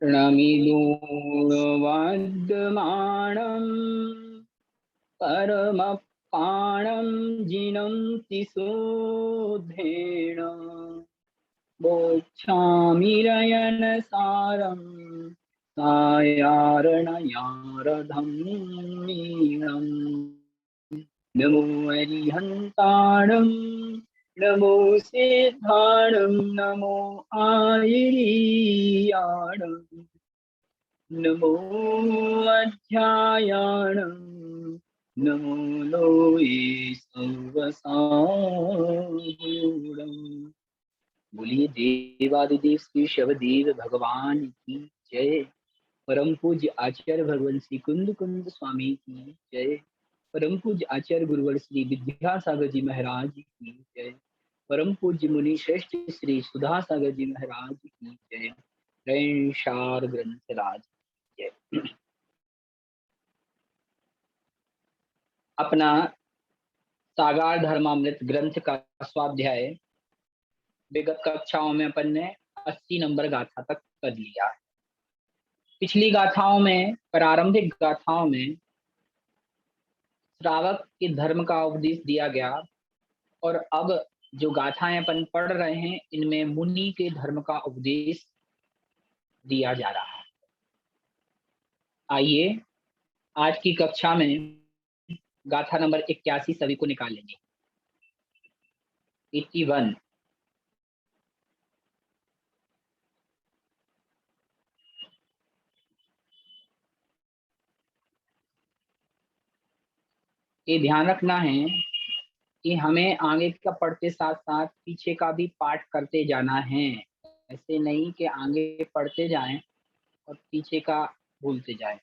णमिदूर्वद्यमानं परमपाणं जिनन्ति शोधेन बोच्छामिरयनसारं सायार्णयारधम्मीणम् नमो अरिहन्ताणं नमो सिद्धाणं नमो आयिरीयाणं नमो अध्यायाणं नमो लोये सर्वसाहुरम्। बोलिए देवादिदेव श्री शवदेव भगवान की जय। परम पूज्य आचार्य भगवान श्री कुंद कुंद स्वामी की जय। परम पूज्य आचार्य गुरुवर श्री विद्यासागर जी महाराज की जय। परम पूज्य मुनि श्रेष्ठ श्री सुधा सागर जी महाराज की जय। ऋषार ग्रंथराज जय। अपना सागार धर्मामृत ग्रंथ का स्वाध्याय विगत कक्षाओं में अपन ने 80 नंबर गाथा तक कर लिया है। पिछली गाथाओं में, प्रारंभिक गाथाओं में श्रावक के धर्म का उपदेश दिया गया और अब जो गाथाएं अपन पढ़ रहे हैं इनमें मुनि के धर्म का उपदेश दिया जा रहा है। आइए आज की कक्षा में गाथा नंबर 81 सभी को निकालेंगे। 81 ये ध्यान रखना है कि हमें आगे का पढ़ते साथ साथ पीछे का भी पाठ करते जाना है। ऐसे नहीं कि आगे पढ़ते जाएं और पीछे का भूलते जाएं।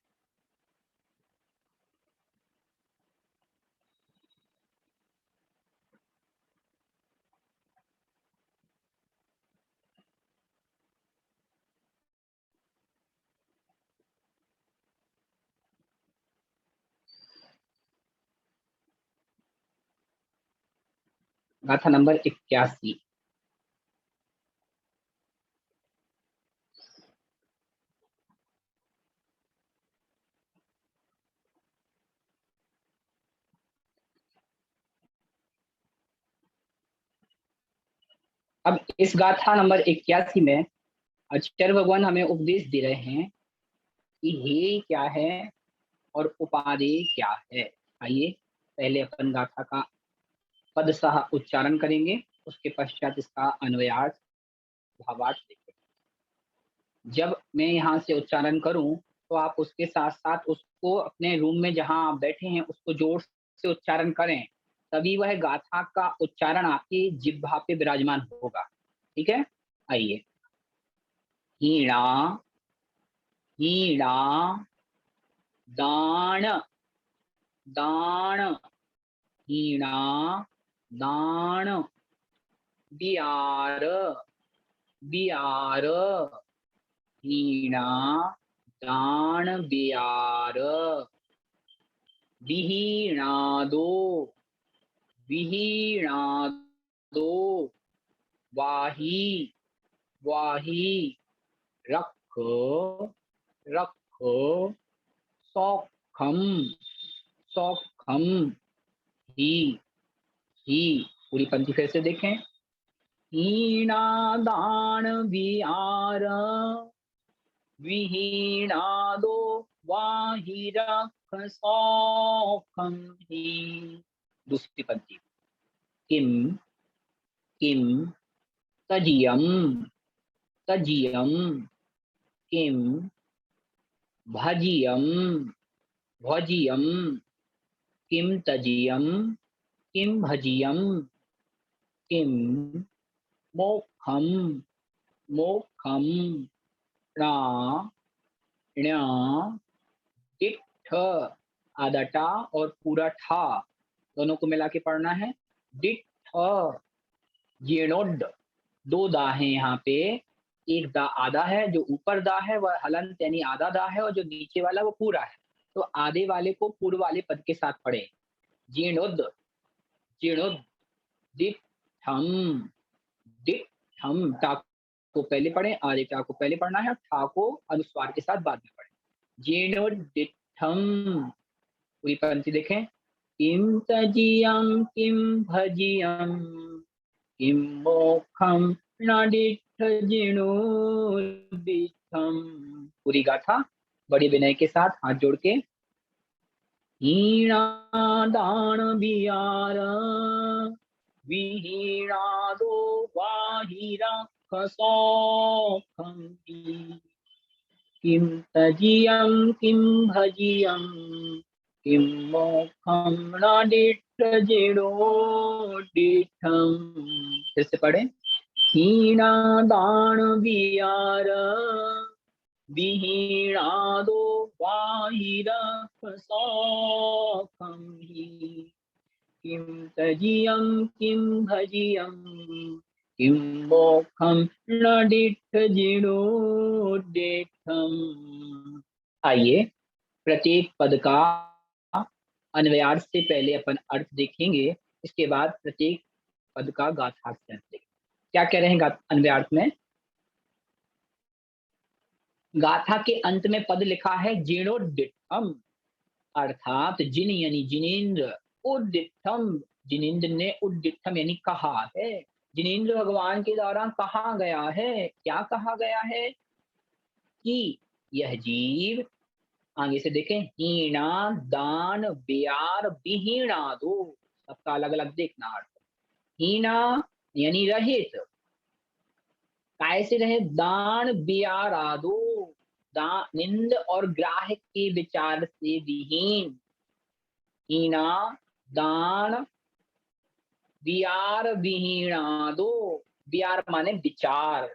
गाथा नंबर 81। अब इस गाथा नंबर 81 में आचार्य भगवान हमें उपदेश दे रहे हैं कि हे क्या है और उपादेय क्या है। आइए पहले अपन गाथा का पद सह उच्चारण करेंगे, उसके पश्चात इसका अन्वयार्थ भावार्थ देखेंगे। जब मैं यहाँ से उच्चारण करूं तो आप उसके साथ साथ उसको अपने रूम में जहां आप बैठे हैं उसको जोर से उच्चारण करें, तभी वह गाथा का उच्चारण आपकी जिह्वा पे विराजमान होगा। ठीक है, आइए। हीणा हीणा दान दान हीणा दान बियार बियार हीणा दान बियार विहीणादो विहीणादो वाही वाही रख रख सौखम सौखम ही पूरी पंक्ति फिर से देखें। हीणा दान बिहार विहीणादो वाही रख सौखम ही। दूसरी पंक्ति। किम किम तजियम तजियम किम भजियम भजियम किम तजियम किम भजियम किम मोक्षम मोक्षम डिठ आधा टा और पूरा ठा दोनों को मिला के पढ़ना है। डिठ जीर्णोड, दो दा है यहाँ पे। एक दा आधा है, जो ऊपर दा है वह हलंत यानी आधा दा है, और जो नीचे वाला वो पूरा है। तो आधे वाले को पूर्व वाले पद के साथ पढ़े। जीर्णोद जीर्णोद दिठम दिठम टा को पहले पढ़ें, आर्यका को पहले पढ़ना है और ठा को अनुस्वार के साथ बाद में पढ़ें। जीर्णोद्दिठम, पूरी पंक्ति देखें। किम तजियम किम भजियम किम मोक्षम नाडिठ जीर्णोद्दिठम। पूरी गाथा बड़ी विनय के साथ हाथ जोड़ के। हीणा दान बियार विहीणादो बाहिरा खसौखं किम तजियम किम भजियम किम मोक्षम नाडिठ जीर्णोद्दिठम। फिर से पढ़े। हीणा दान बियार विहीणादो बाहिरखसौखं किम तजियम किम भजियम किम मोक्षम नाडिठ जीर्णोद्दिठम। आइए प्रत्येक पद का अन्वयार्थ से पहले अपन अर्थ देखेंगे, इसके बाद प्रत्येक पद का गाथार्थ से अर्थ देखेंगे। क्या कह रहे हैं अन्वयार्थ में? गाथा के अंत में पद लिखा है जीर्णोद्दिठम, अर्थात जिन यानी जिनेन्द्र, उद्दिठम जिनेन्द्र ने, उद्दिठम यानी कहा है। जिनेन्द्र भगवान के द्वारा कहा गया है। क्या कहा गया है? कि यह जीव, आगे से देखें, हीणा दान ब्यार विहीणादो, सबका अलग अलग देखना अर्थ। हीणा यानी रहित, कैसे रहे? दान बियार आदो, निंद और ग्राह के विचार से विहीन। हीना दान बियार विहीणादो, बियार माने विचार,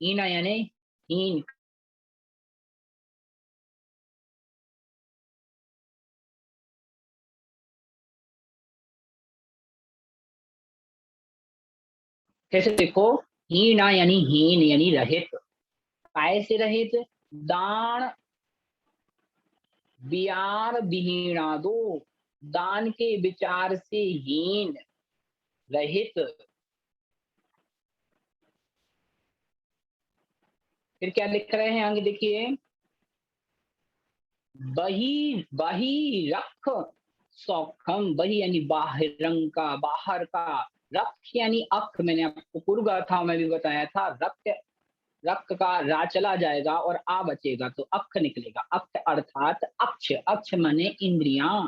हीना यानी हीन। कैसे देखो, हीना यानी हीन यानी रहित, कैसे रहित? दान बियार विहीणादो, दान के विचार से हीन रहित। फिर क्या लिख रहे हैं आगे देखिए। बही बही रख सौखम, बही यानी बाहिरंग का, बाहर का। रख यानी अख, मैंने आपको पूर्व गाथाओं में भी बताया था। रक्त, रक्त का रा चला जाएगा और आ बचेगा तो अख निकलेगा। अख अर्थात अक्ष, अक्ष माने इंद्रियां।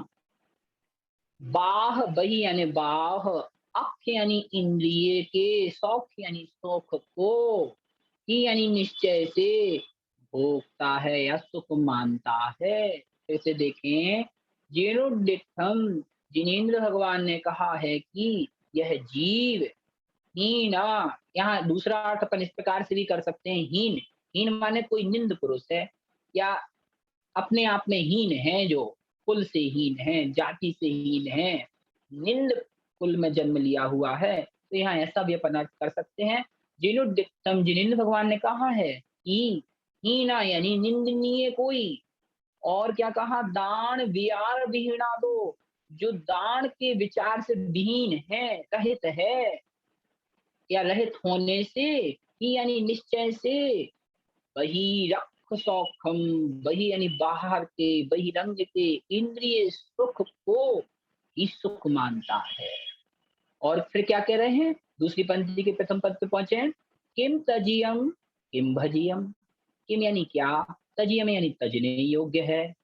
बाह बही यानी बाह, अख यानी इंद्रिय के, सौख यानी सुख को, ही यानी निश्चय से भोगता है या सुख मानता है। ऐसे देखें, जीर्णोद्दिठम, जिनेन्द्र भगवान ने कहा है कि यह जीव हीना, यहाँ दूसरा अर्थ अपन इस प्रकार से भी कर सकते हैं, हीन। हीन माने कोई निंद पुरुष है या अपने आप में हीन है, जो कुल से हीन है, जाति से हीन है, निंद कुल में जन्म लिया हुआ है, तो यहाँ ऐसा भी अपन अर्थ कर सकते हैं। जीर्णोद्दिठम, जिनेन्द्र भगवान ने कहा है कि हीना यानी निंदनीय कोई। और क्या कहा? दान वियार विहीणा दो, जो दान के विचार से विहीन है, रहित है, या रहित होने से ही यानी निश्चय से। वही रख सौखम, वही यानी बाहर के, बहिरंग के इंद्रिय सुख को ही सुख मानता है। और फिर क्या कह रहे हैं? दूसरी पंक्ति के प्रथम पद पे पहुंचे हैं। किम तजियम किम भजियम, किम यानी क्या, तजियम यानी तजने योग्य है,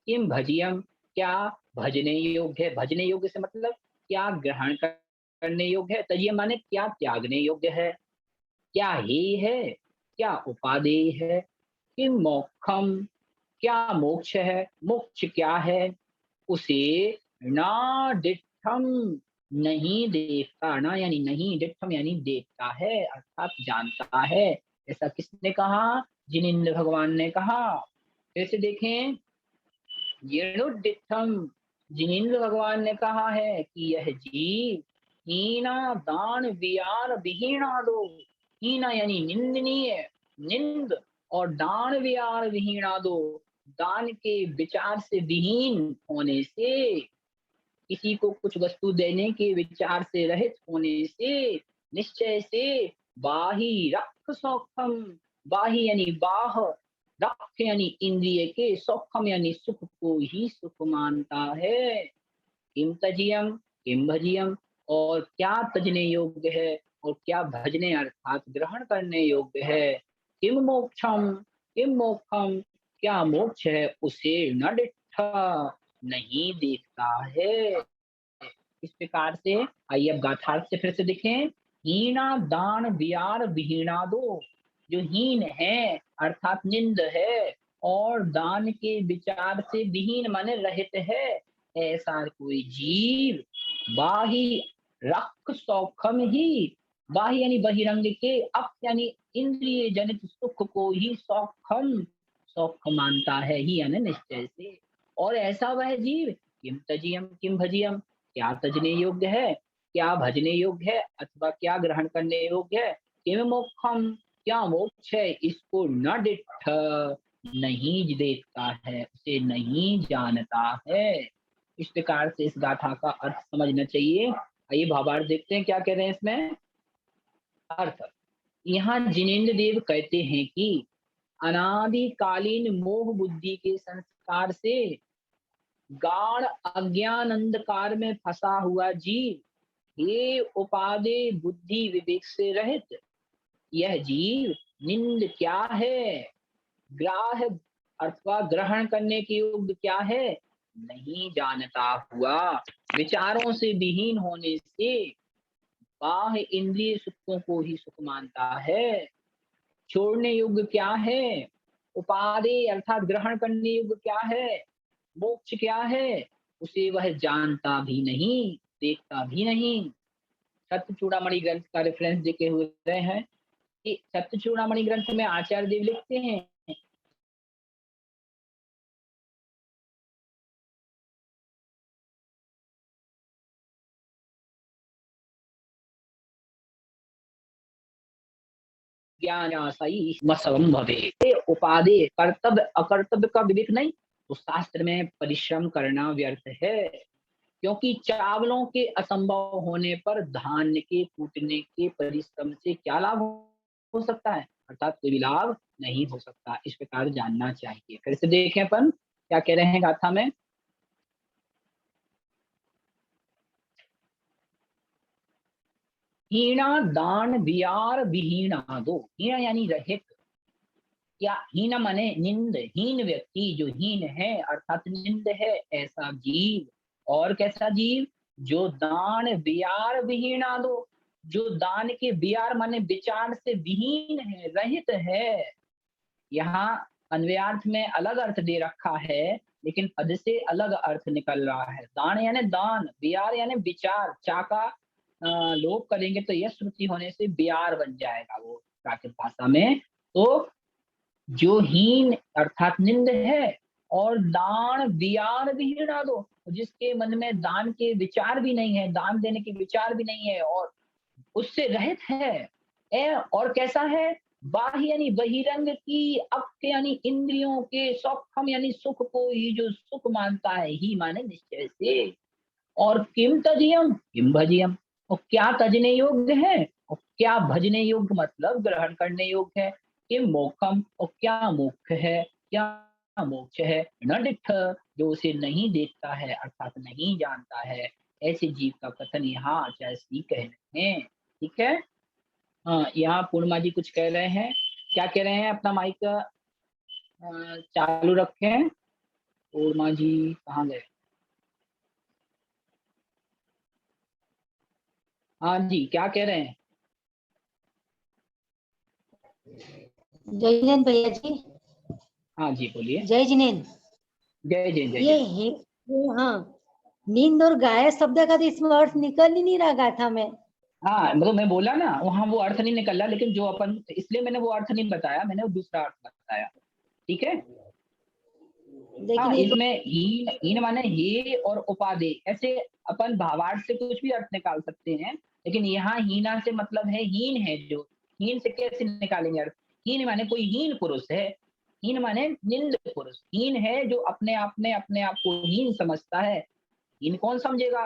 किम भजियम क्या भजने योग्य है। भजने योग्य से मतलब क्या ग्रहण करने योग्य है, तजियम माने क्या त्यागने योग्य है, क्या हे है, क्या उपादेय है। किम मोक्षम, क्या मोक्ष है, मोक्ष क्या है, उसे ना डिठम नहीं देखता, ना यानी नहीं, डिठम यानी देखता है अर्थात जानता है। ऐसा किसने कहा? जिनेन्द्र भगवान ने कहा। कैसे देखें, जीर्णोद्दिठम, जिनेन्द्र भगवान ने कहा है कि यह जीव हीना दान वियार विहीणा दो, हीना यानी निंदनीय, निंद, और दान वियार विहीणा दो, दान के विचार से विहीन होने से, किसी को कुछ वस्तु देने के विचार से रहित होने से, निश्चय से बाही रख सौखम, बाही यानी बाह, रख यानी इंद्रिय के, सौखम यानी सुख को ही सुख मानता है। किम तजियम, किम भजियम, और क्या तजने योग्य है, और क्या भजने अर्थात ग्रहण करने योग्य है। किम मोक्षम, किम मोक्षम, क्या मोक्ष है उसे न डिठा, नहीं देखता है। इस प्रकार से आइए अब गाथार्थ से फिर से देखें। हीना दान वियार विहीना दो, जो हीन है अर्थात निंद है, और दान के विचार से विहीन माने रहित है, ऐसा कोई जीव बाही रख सौखम ही, बाही यानी बहिरंग के, अप यानी इंद्रिय जनित सुख को ही सौखम, सौख मानता है ही यानी निश्चय से। और ऐसा वह जीव किम तजियम किम भजियम, क्या तजने योग्य है, क्या भजने योग्य है, अथवा क्या ग्रहण करने योग्य है। किम मोक्षम, क्या मोक्ष है, इसको न डिठ, नहीं देखता है, उसे नहीं जानता है। इस प्रकार से इस गाथा का अर्थ समझना चाहिए। आइए भावार्थ देखते हैं क्या कह रहे हैं इसमें। अर्थ, यहाँ जिनेन्द्र देव कहते हैं कि अनादिकालीन मोह बुद्धि के संस्कार से गाढ़ अज्ञान अंधकार में फंसा हुआ जीव, ये उपादे बुद्धि विवेक से रहित, यह जीव निंद क्या है, ग्राह्य अथवा ग्रहण करने के योग्य क्या है, नहीं जानता हुआ, विचारों से विहीन होने से बाह्य इंद्रिय सुखों को ही सुख मानता है। छोड़ने योग्य क्या है, उपादेय अर्थात ग्रहण करने योग्य क्या है, मोक्ष क्या है, उसे वह जानता भी नहीं, देखता भी नहीं। सत्य चूड़ामणि ग्रंथ का रेफरेंस देके हुए रहे हैं कि सत्य चूड़ामणि ग्रंथ में आचार्य देव लिखते हैं ज्ञान आशाई मसवम भवे, उपादेय कर्तव्य अकर्तव्य का विवेक नहीं, तो शास्त्र में परिश्रम करना व्यर्थ है। क्योंकि चावलों के असंभव होने पर धान्य के कूटने के परिश्रम से क्या लाभ हो सकता है, अर्थात कोई भी लाभ नहीं हो सकता। इस प्रकार जानना चाहिए। फिर से देखें अपन क्या कह रहे हैं गाथा में। हीना दान बियार विहीना दो, हीना यानी रहित, या हीन माने निंद, हीन व्यक्ति जो हीन है अर्थात निंद है, ऐसा जीव। और कैसा जीव, जो दान बियार विहीना दो, जो दान के बियार माने विचार से विहीन है, रहित है। यहाँ अन्वयार्थ में अलग अर्थ दे रखा है, लेकिन पद से अलग अर्थ निकल रहा है। दान यानी दान, बियार यानी विचार, चा का लोप करेंगे तो यह श्रुति होने से बियार बन जाएगा वो प्राकृत भाषा में। तो जो हीन अर्थात निंद है, और दान बियान विहीना दो, जिसके मन में दान के विचार भी नहीं है, दान देने के विचार भी नहीं है, और उससे रहित है। और कैसा है, बाह्य यानी बहिरंग की, अक्ष यानी इंद्रियों के, सौखम यानी सुख को ही जो सुख मानता है, ही माने निश्चय से। और किम तजियम किम भजियम, और क्या तजने योग्य है, और क्या भजने योग्य मतलब ग्रहण करने योग्य है। किम मोक्षम, और क्या मोक्ष है, क्या मोक्ष है, न डिठ, जो उसे नहीं देखता है अर्थात नहीं जानता है। ऐसे जीव का कथन यहाँ आचार्य श्री कह रहे हैं। ठीक है। हाँ, यहाँ पूर्णिमा जी कुछ कह रहे हैं। क्या कह रहे हैं, अपना माइक चालू रखें। पूर्णिमा जी कहाँ गए। हाँ जी, क्या कह रहे हैं। जय जिनेन्द्र भैया जी। हाँ जी बोलिए। जय जिनेन्द्र। जय जय जय ये जय। है, हाँ, नींद और गाय शब्द का तो इसमें अर्थ निकल ही नहीं रहा गाथा में। हाँ मतलब मैं बोला ना, वहाँ वो अर्थ नहीं निकल रहा, लेकिन जो अपन, इसलिए मैंने वो अर्थ नहीं बताया, मैंने वो दूसरा अर्थ बताया। ठीक है। लेकिन हाँ, ये इसमें हीन, हीन माने हे और उपाधि, ऐसे अपन भावार्थ से कुछ भी अर्थ निकाल सकते हैं, लेकिन यहाँ हीना से मतलब है हीन है जो। हीन से कैसे निकालेंगे अर्थ। हीन माने कोई हीन पुरुष है, हीन माने निंद पुरुष, हीन है जो अपने आप में अपने आप को हीन समझता है। हीन कौन समझेगा,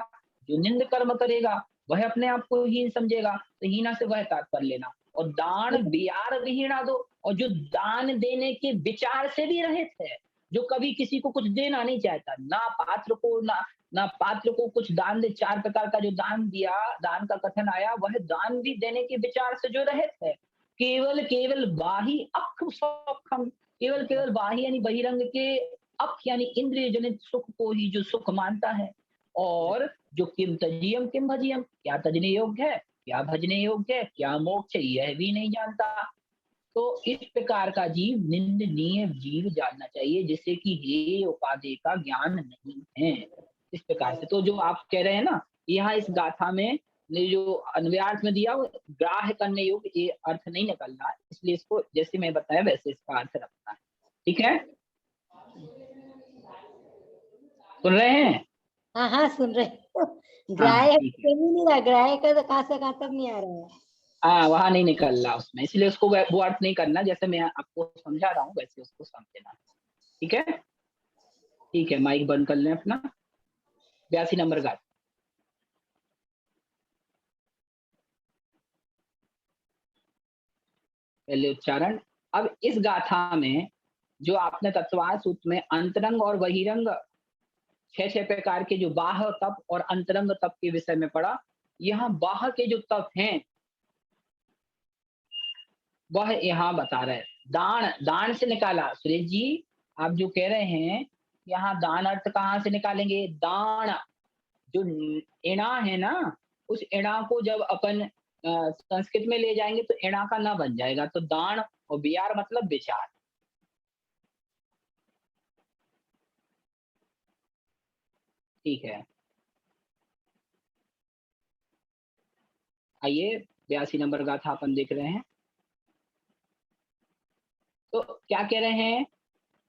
जो निंद कर्म करेगा वह अपने आप को हीन समझेगा, तो हीना से वह तात्पर्य लेना। और दान बियार विहीणा दो, और जो दान देने के विचार से भी रहित है, जो कभी किसी को कुछ देना नहीं चाहता, ना पात्र को ना पात्र को कुछ दान दे। 4 प्रकार का जो दान दिया, दान का कथन आया, वह दान भी देने के विचार से जो रहित है। केवल केवल बाही अख सौखम, केवल केवल बाही यानी बहिरंग के, अख यानी इंद्रिय जनित सुख को ही जो सुख मानता है। और जो किम तजियम किम भजियम, क्या तजने योग्य है, क्या भजने योग्य है, क्या मोक्ष है, यह भी नहीं जानता। तो इस प्रकार का जीव निंदनीय जीव जानना चाहिए, जिससे कि हे उपाधि का ज्ञान नहीं है। इस प्रकार से तो जो आप कह रहे हैं ना, यहाँ इस गाथा में ने जो अन्वयार्थ में दिया, वो ग्राह्य करने योग्य ये अर्थ नहीं निकल रहा है, इसलिए इसको जैसे मैं बताया वैसे इसका अर्थ रखना है। ठीक है, सुन रहे हैं? हाँ हाँ सुन रहे हो। हाँ ग्राह्य ठीक है। नहीं रहा, ग्राह्य का तो कहाँ से कहाँ तक नहीं आ रहा है। हाँ, वहां नहीं निकल रहा उसमें, इसलिए उसको वो अर्थ नहीं करना, जैसे मैं आपको समझा रहा हूँ वैसे उसको समझना। ठीक है, ठीक है, माइक बंद कर लें अपना। 82 नंबर का। पहले उच्चारण। अब इस गाथा में जो आपने तत्वार सूत्र में अंतरंग और बहिरंग 6 प्रकार के जो बाह्य तप और अंतरंग तप के विषय में पढ़ा, यहाँ बाह्य के जो तप हैं वह यहाँ बता रहे हैं। दान, दान से निकाला सुरेश जी, आप जो कह रहे हैं यहाँ दान अर्थ कहाँ से निकालेंगे? दान, जो इणा है ना, उस इणा को जब अपन संस्कृत में ले जाएंगे तो इणा का ना बन जाएगा, तो दान और विचार मतलब विचार। ठीक है, आइए 82 नंबर गाथा अपन देख रहे हैं। तो क्या कह रहे हैं?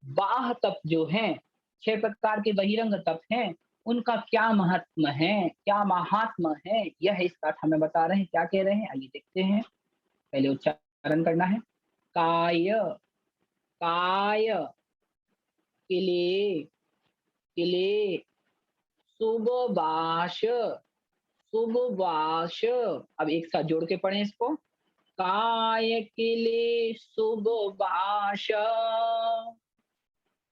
बाह तप जो है, 6 प्रकार के बहिरंग तप हैं, उनका क्या महात्म है, क्या महात्म है, यह इस गाथा में बता रहे हैं। क्या कह रहे हैं आइए देखते हैं। पहले उच्चारण करना है। काय, काय, किले, किले, शुभ वाश, शुभ वाश। अब एक साथ जोड़ के पढ़ें इसको। काय किले शुभ वाश,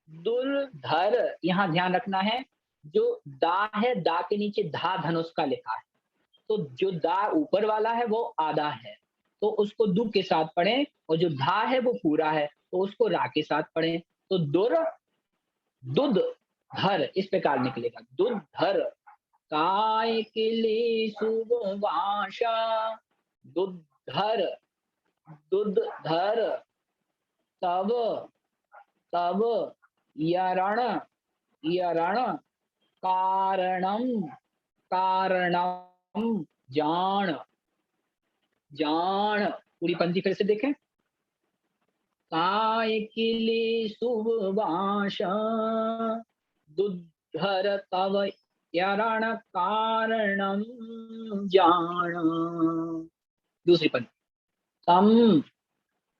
दुर्धर, यहाँ ध्यान रखना है, जो दा है, दा के नीचे धा धनुष का लिखा है, तो जो दा ऊपर वाला है वो आधा है, तो उसको दु के साथ पढ़ें, और जो धा है वो पूरा है, तो उसको रा के साथ पढ़ें। तो दुर, दुध, धर, इस प्रकार निकलेगा, दुधर। काय किले शुभ वाशा, दुधर, दुधर, तब, तब, यरण, यरण, कारणम, कारणम, जान, जान। पूरी पंक्ति फिर से देखें। काय किले शुभ वाशा, दुधर तव यरण कारणम जान। दूसरी पंक्ति। तम,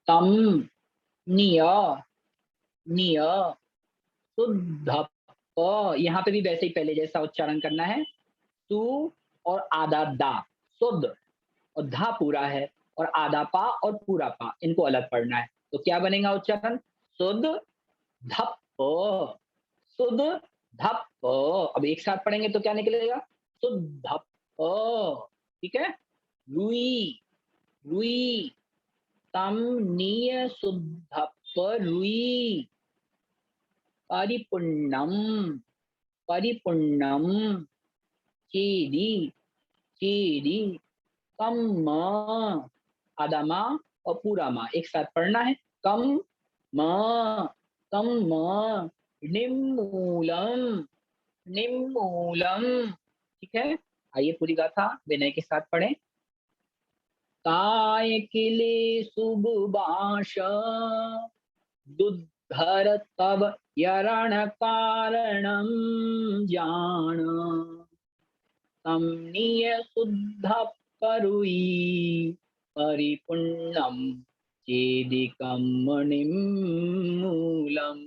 तम, निय, निय, शुद्ध, यहाँ पे भी वैसे ही पहले जैसा उच्चारण करना है। सु और आधा दा, शुद्ध, और धा पूरा है, और आधा पा और पूरा पा, इनको अलग पढ़ना है। तो क्या बनेगा उच्चारण? शुद्ध धप, शुद्ध धप। अब एक साथ पढ़ेंगे तो क्या निकलेगा? शुद्ध धप। ठीक है, रुई, रुई, तम नीय शुद्ध रुई, परिपुण्यम, परिपुण्यम, चेदी, चेदी, कम, आधा माँ और पूरा माँ एक साथ पढ़ना है। कम म, कम म, निम्मूलम, निम्मूलम। ठीक है, आइए पूरी गाथा विनय के साथ पढ़ें। काय किले शुभ बाश, दुधर तब यरण कारणम जान, तमनीय शुद्ध परुई, परिपुण्यम चेदिकम निम्मूलम।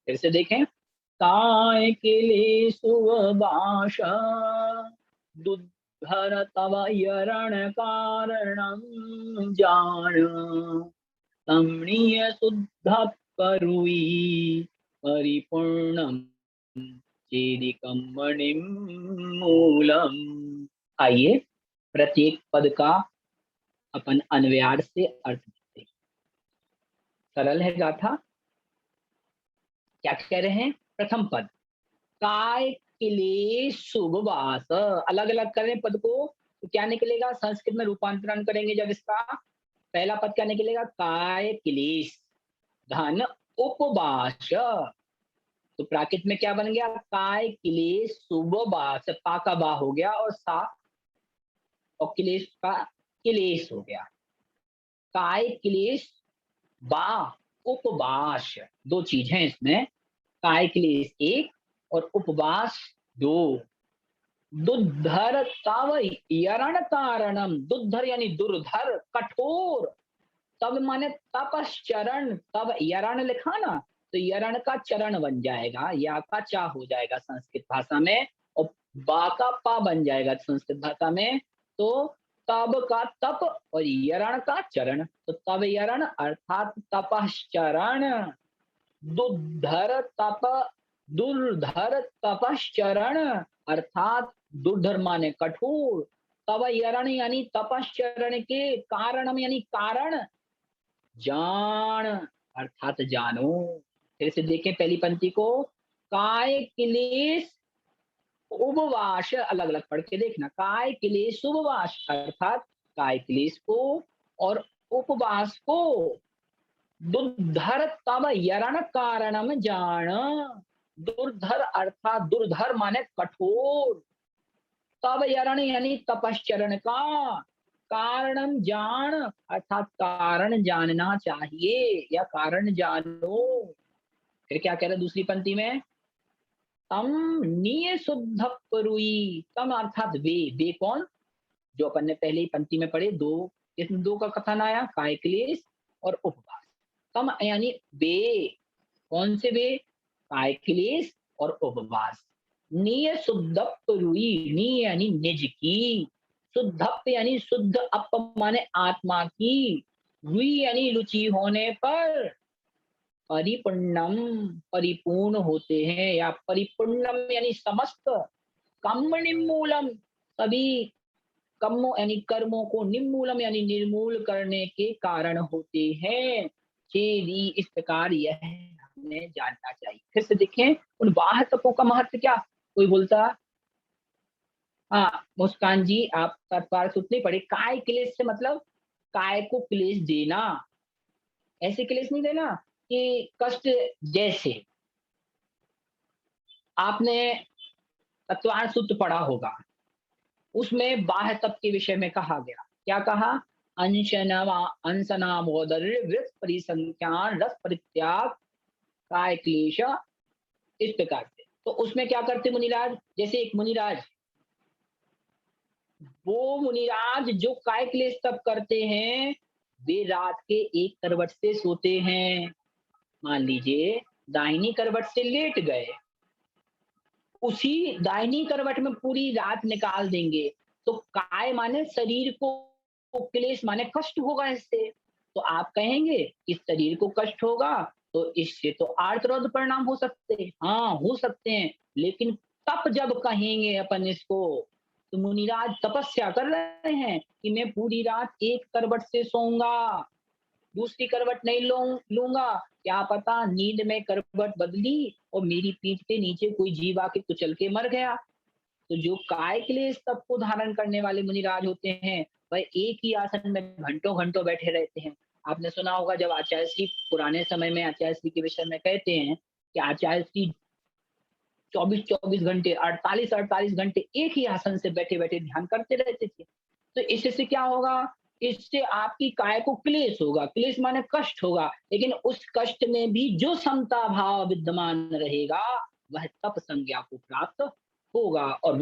फिर से देखें। काय किले सुवाश, दुर्धर तव यरण कारणं जान तमनीय शुद्ध करुई परिपूर्णम चेदिकम मणिम मूलम। आइए प्रत्येक पद का अपन अन्वयार्थ से अर्थ देखते हैं। सरल है गाथा। क्या कह रहे हैं? प्रथम पद काय क्लेश शुभवास, अलग अलग करें पद को तो क्या निकलेगा? संस्कृत में रूपांतरण करेंगे जब इसका, पहला पद क्या निकलेगा? काय क्लेश धन उपवास। तो प्राकृत में क्या बन गया? काय क्लेश शुभवास, पा का बा हो गया और सा और क्लेश का क्लेश हो गया। काय क्लेश बा उपवास, दो चीज हैं इसमें। काय क्लेश एक और उपवास दो। दुर्धर तव यरण कारणम, दुर्धर यानी दुर्धर कठोर, तब माने तपश्चरण, तब यरण लिखा ना तो यरण का चरण बन जाएगा, या का चा हो जाएगा संस्कृत भाषा में, और बा का पा बन जाएगा संस्कृत भाषा में। तो तब का तप और यरण का चरण, तो तब यरण अर्थात तपश्चरण। दुर्धर तप, दुर्धर तपश्चरण अर्थात दुर्धर माने कठोर, तव यरण यानी तपश्चरण के कारणम यानी कारण, जान अर्थात जानो। फिर से देखें पहली पंक्ति को, काय क्लेश उपवास, अलग अलग पढ़ के देखना। काय क्लेश उपवास अर्थात काय क्लेश को और उपवास को। दुर्धर तब यरण कारणम जान, दुर्धर अर्थात दुर्धर माने कठोर, तब यरण यानी तपश्चरण का, कारणम जान अर्थात कारण जानना चाहिए या कारण जानो। फिर क्या कह रहे दूसरी पंक्ति में? तम निय शुद्ध परुई, तम अर्थात वे कौन? जो अपन ने पहले ही पंक्ति में पढ़े दो, इसमें दो का कथन आया, काय क्लेश और उपवास। तम यानी वे, कौन से वे? काय क्लेश और उपवास। निय शुद्धप रुई, नी यानी निज की, शुद्धप यानी शुद्ध, अप माने आत्मा की, रुई यानी रुचि होने पर, परिपूर्णम परिपूर्ण होते हैं, या परिपूर्णम यानी समस्त, कम निमूलम सभी कर्मों यानी कर्मों को, निमूलम यानी निर्मूल करने के कारण होते हैं। चेदी इस प्रकार यह हमें जानना चाहिए। फिर से देखें उन बाह्य तत्वों का महत्व क्या? कोई बोलता, हाँ मुस्कान जी आप तत्पर सुनने पड़े, काय क्लेश से मतलब काय को क्लेश देना, ऐसे क्लेश नहीं देना कि कष्ट। जैसे आपने तत्वार सूत्र पढ़ा होगा, उसमें बाह्य तत्व के विषय में कहा गया, क्या कहा? अंशनामोदर्य वृत्त परिसंख्यान रस परित्याग काय क्लेश, इस प्रकार से। तो उसमें क्या करते मुनिराज? जैसे एक मुनिराज, वो मुनिराज जो काय क्लेश तब करते हैं, वे रात के एक करवट से सोते हैं। मान लीजिए दाहिनी करवट से लेट गए, उसी दाहिनी करवट में पूरी रात निकाल देंगे, तो काय माने शरीर को, क्लेश माने कष्ट होगा इससे। तो आप कहेंगे इस शरीर को कष्ट होगा तो इससे तो आर्तरोध परिणाम हो सकते हैं, हाँ हो सकते हैं, लेकिन तप जब कहेंगे अपन इसको, तो मुनिराज तपस्या कर रहे हैं कि मैं पूरी रात एक करवट से सोऊंगा, दूसरी करवट नहीं लूंगा, क्या पता नींद में करवट बदली और मेरी पीठ के नीचे कोई जीव आके कुचल के मर गया। तो जो काय के लिए इस तप को धारण करने वाले मुनिराज होते हैं, वह एक ही आसन में घंटों घंटों बैठे रहते हैं। आपने सुना होगा जब आचार्य श्री पुराने समय में आचार्य श्री के विषय में कहते हैं कि आचार्य श्री 24-24 घंटे 48-48 घंटे एक ही आसन से बैठे बैठे ध्यान करते रहते थे। तो इससे क्या होगा? इससे आपकी काय को क्लेश होगा, क्लेश माने कष्ट होगा, लेकिन उस कष्ट में भी जो समता भाव विद्यमान रहेगा वह तप संज्ञा को प्राप्त होगा और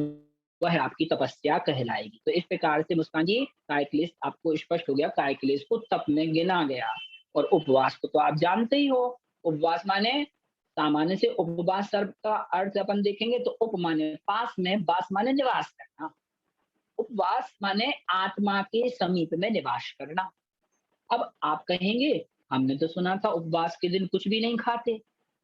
वह आपकी तपस्या कहलाएगी। तो इस प्रकार से मुस्कान जी काय क्लेश आपको स्पष्ट हो गया, काय क्लेश को तप में गिना गया। और उपवास को तो आप जानते ही हो, उपवास माने सामान्य से उपवास शब्द का अर्थ अपन देखेंगे तो उप माने पास में, वास माने निवास करना। उपवास माने आत्मा के समीप में निवास करना। अब आप कहेंगे, हमने तो सुना था उपवास के दिन कुछ भी नहीं खाते,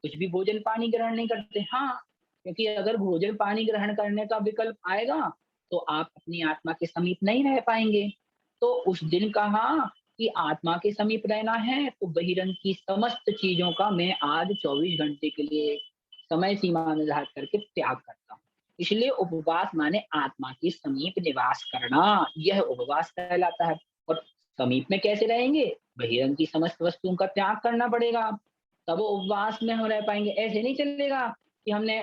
कुछ भी भोजन पानी ग्रहण नहीं करते। हाँ, क्योंकि अगर भोजन पानी ग्रहण करने का विकल्प आएगा, तो आप अपनी आत्मा के समीप नहीं रह पाएँगे। तो उस दिन कहा कि आत्मा के समीप रहना है, तो बहिरंग की समस्त चीज़ों का मैं आज 24 घंटे के लिए समय सीमा निर्धारित करके त्याग करता हूँ। इसलिए उपवास माने आत्मा के समीप निवास करना, यह उपवास कहलाता है। और समीप में कैसे रहेंगे? बहिरंग की समस्त वस्तुओं का त्याग करना पड़ेगा, तब उपवास में हम रह पाएँगे। ऐसे नहीं चलेगा कि हमने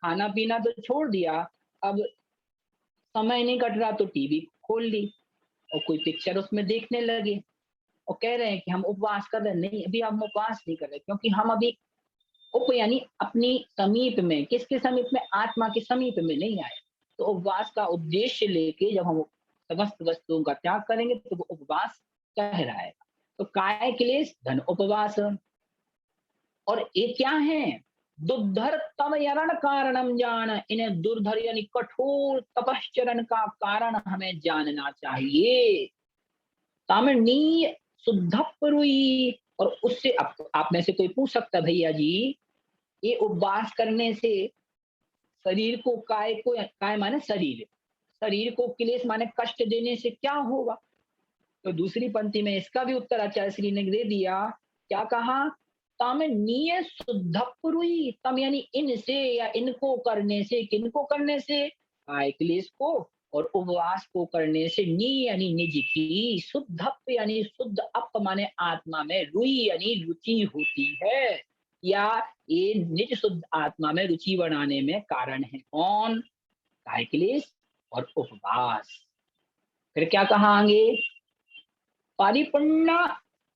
खाना-पीना तो छोड़ दिया, अब समय नहीं कट रहा तो टीवी खोल ली और कोई पिक्चर उसमें देखने लगे और कह रहे हैं कि हम उपवास कर रहे हैं। नहीं, अभी हम उपवास नहीं कर रहे, क्योंकि हम अभी उप यानी अपनी समीप में, किसके समीप में? आत्मा के समीप में नहीं आए। तो उपवास का उद्देश्य लेके जब हम समस्त वस्तुओं का त्याग करेंगे, तो वो उपवास कहलाएगा। तो काय क्लेश धन उपवास। और ये क्या है? दुर्धर तव यरण कारणम जान, इन्हें दुर्धर यानी कठोर तपश्चरण का कारण हमें जानना चाहिए। तामनीय शुद्धपुरुई। और उससे आप में से कोई पूछ सकता है, भैया जी ये उपवास करने से शरीर को, काय माने शरीर, शरीर को क्लेश माने कष्ट देने से क्या होगा? तो दूसरी पंक्ति में इसका भी उत्तर आचार्य श्री ने दे दिया। क्या कहा? तम निय शुद्ध पुरुई, तम यानी इनसे या इनको करने से, किनको करने से? काय क्लेश को और उपवास को करने से। नी यानी निज की, शुद्ध यानी शुद्ध, अप माने आत्मा में, रुई यानी रुचि होती है, या ये निज शुद्ध आत्मा में रुचि बनाने में कारण है। कौन? काय क्लेश और उपवास। फिर क्या कहा आगे? परिपूर्ण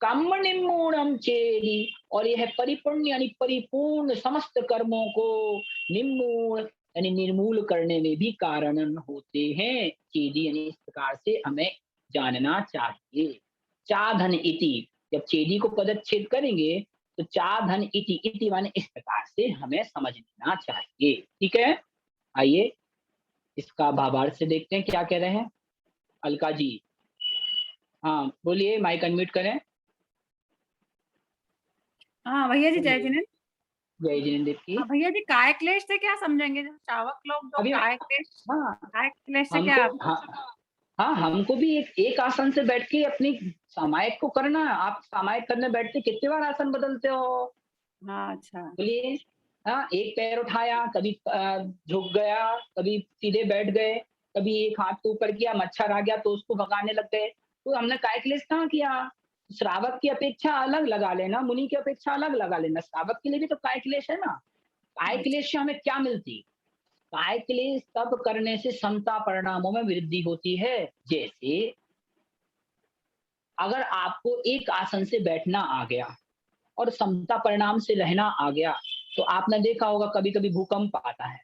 कर्म निम्मूढ़म चेदि। और यह परिपूर्ण यानी परिपूर्ण समस्त कर्मों को निम्मूढ़ यानी निर्मूल करने में भी कारण होते हैं। चेदि यानी इस प्रकार से हमें जानना चाहिए। चाधन इति, जब चेदि को पदच्छेद करेंगे तो चाधन इति, इति माने इस प्रकार से हमें समझ लेना चाहिए। ठीक है, आइए इसका भावार्थ से देखते हैं क्या कह रहे हैं अलका जी। हाँ बोलिए, माइक अनम्यूट करें। हाँ भैया जी, जय बोलिए। जिनेंद्र। जय जिनेंद्र की। हाँ भैया जी, काय क्लेश से क्या समझेंगे? जो चावक लोग जो अभी हाँ, काय क्लेश से हमको क्या? हाँ, हाँ हमको भी एक आसन से बैठ के अपनी सामायिक को करना है। आप सामायिक करने बैठते कितनी बार आसन बदलते हो? हाँ अच्छा। बोलिए। हाँ, एक पैर उठाया, कभी झुक गया, कभी सीधे बैठ गए, कभी एक हाथ को ऊपर किया, मच्छर आ गया तो उसको भगाने लग गए। तो हमने काय क्लेश कहाँ किया? श्रावक की अपेक्षा अलग लगा लेना, मुनि की अपेक्षा अलग लगा लेना। श्रावक के लिए भी तो काय क्लेश है ना। काय क्लेश से हमें क्या मिलती? काय क्लेश तब करने से समता परिणामों में वृद्धि होती है। जैसे अगर आपको एक आसन से बैठना आ गया और समता परिणाम से रहना आ गया, तो आपने देखा होगा कभी कभी भूकंप आता है,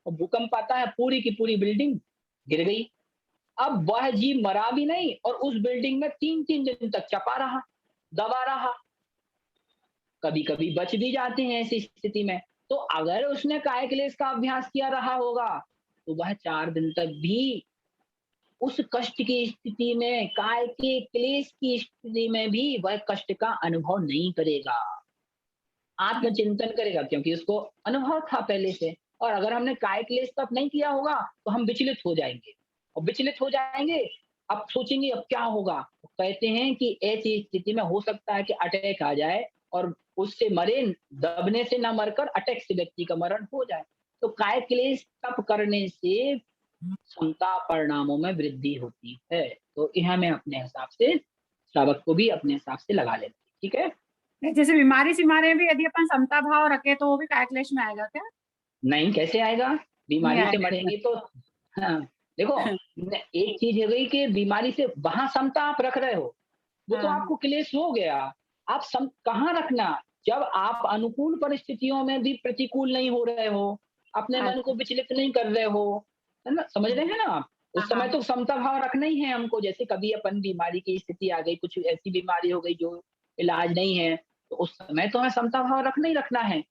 और भूकंप आता है पूरी की पूरी बिल्डिंग गिर गई। अब वह जीव मरा भी नहीं और उस बिल्डिंग में 3-3 दिन तक चपा रहा, दबा रहा। कभी कभी बच भी जाते हैं ऐसी स्थिति में। तो अगर उसने काय क्लेश का अभ्यास किया रहा होगा, तो वह 4 दिन तक भी उस कष्ट की स्थिति में, काय के क्लेश की स्थिति में भी वह कष्ट का अनुभव नहीं करेगा, आत्मचिंतन करेगा, क्योंकि उसको अनुभव था पहले से। और अगर हमने काय क्लेश तप नहीं किया होगा, तो हम विचलित हो जाएंगे, और विचलित हो जाएंगे, अब सोचेंगे अब क्या होगा। तो कहते हैं कि ऐसी स्थिति में हो सकता है कि अटैक आ जाए और उससे मरे, दबने से ना मरकर अटैक से व्यक्ति का मरण हो जाए। तो काय क्लेश तप करने से क्षमता परिणामों में वृद्धि होती है। तो यह हमें अपने हिसाब से, श्रावक को भी अपने हिसाब से लगा लेना है। ठीक है, जैसे बीमारी सिमारी में भी यदि अपन समता भाव रखे तो वो भी काय क्लेश में आएगा क्या? नहीं कैसे आएगा? नहीं बीमारी से आएगा। मरेंगे तो हाँ, देखो एक चीज हो गई कि बीमारी से वहां समता आप रख रहे हो, वो तो हाँ आपको क्लेश हो गया। आप कहाँ रखना? जब आप अनुकूल परिस्थितियों में भी प्रतिकूल नहीं हो रहे हो, अपने मन को अच्छा। विचलित नहीं कर रहे हो, है ना, समझ रहे हैं ना आप? हाँ उस समय हाँ तो समता भाव रखना ही है हमको। जैसे कभी अपन बीमारी की स्थिति आ गई, कुछ ऐसी बीमारी हो गई जो इलाज नहीं है, तो उस समय तो हमें समता भाव रखना ही रखना है।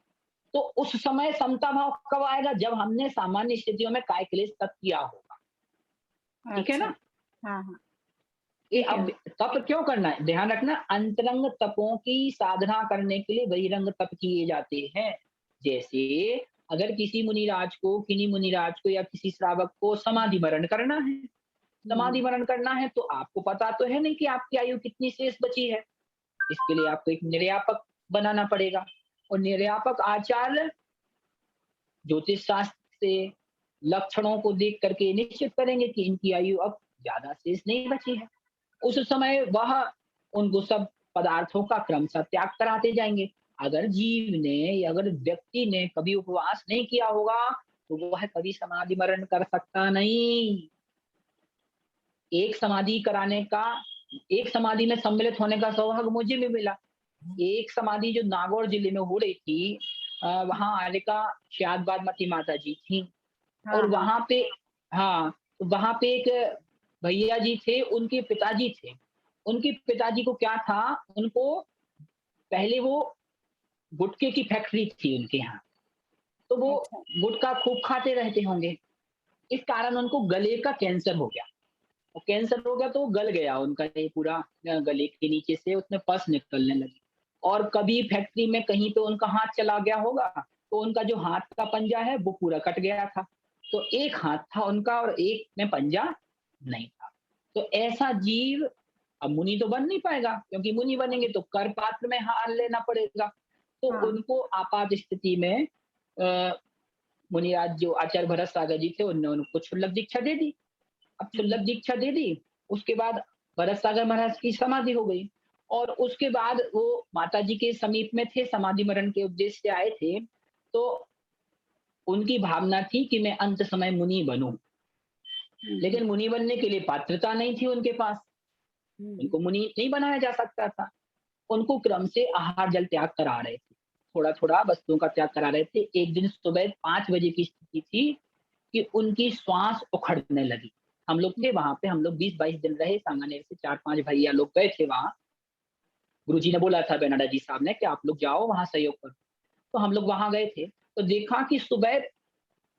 तो उस समय समता भाव कब आएगा? जब हमने सामान्य स्थितियों में काय क्लेश तक किया होगा। ठीक है अच्छा। ना? हाँ, हाँ, ये ठीक है। अब तप क्यों करना है? ध्यान रखना, अंतरंग तपों की साधना करने के लिए बहिरंग तप किए जाते हैं। जैसे अगर किसी मुनिराज को, किन्हीं मुनिराज को या किसी श्रावक को समाधि मरण करना है, हुँ, समाधि मरण करना है तो आपको पता तो है नहीं कि आपकी आयु कितनी शेष बची है। इसके लिए आपको एक निर्यापक बनाना पड़ेगा और निर्यापक आचार्य ज्योतिष शास्त्र से लक्षणों को देख करके निश्चित करेंगे कि इनकी आयु अब ज्यादा शेष नहीं बची है। उस समय वह उनको सब पदार्थों का क्रमशः त्याग कराते जाएंगे। अगर जीव ने या अगर व्यक्ति ने कभी उपवास नहीं किया होगा तो वह कभी समाधि मरण कर सकता नहीं। एक समाधि कराने का, एक समाधि में सम्मिलित होने का सौभाग्य मुझे भी मिला। एक समाधि जो नागौर जिले में हो रही थी, वहां आलिका शायद बागमती माता जी थी हाँ, और हाँ, वहां पे, हाँ, तो वहां पे एक भैया जी थे, उनके पिताजी थे। उनके पिताजी को क्या था, उनको पहले वो गुटखे की फैक्ट्री थी उनके यहाँ, तो वो अच्छा, गुटखा खूब खाते रहते होंगे। इस कारण उनको गले का कैंसर हो गया और कैंसर हो गया तो वो गल गया उनका ये पूरा, गले के नीचे से उसमें पस निकलने लगी। और कभी फैक्ट्री में कहीं पे उनका हाथ चला गया होगा तो उनका जो हाथ का पंजा है वो पूरा कट गया था। तो एक हाथ था उनका और एक में पंजा नहीं था। तो ऐसा जीव अब मुनि तो बन नहीं पाएगा, क्योंकि मुनि बनेंगे तो कर पात्र में हार लेना पड़ेगा। तो हाँ, उनको आपात स्थिति में मुनिराज जो आचार्य भरत सागर जी थे उन्होंने उनको क्षुल्लक दीक्षा दे दी। अब हुँ, क्षुल्लक दीक्षा दे दी, उसके बाद भरत सागर महाराज की समाधि हो गई और उसके बाद वो माता जी के समीप में थे, समाधि मरण के उद्देश्य से आए थे। तो उनकी भावना थी कि मैं अंत समय मुनि बनूं, हुँ, हुँ, लेकिन मुनि बनने के लिए पात्रता नहीं थी उनके पास, हुँ, उनको मुनि नहीं बनाया जा सकता था। उनको क्रम से आहार जल त्याग करा रहे थे, थोड़ा थोड़ा वस्तुओं का त्याग करा रहे थे। एक दिन सुबह 5 बजे की स्थिति थी कि उनकी श्वास उखड़ने लगी। हम लोग थे वहां पे, हम लोग 20-22 दिन रहे, सांगानेर से 4-5 भैया लोग गए थे वहां। गुरुजी ने बोला था बेनाडा जी साहब ने कि आप लोग जाओ वहां सहयोग करो। तो हम लोग वहां गए थे, तो देखा कि सुबह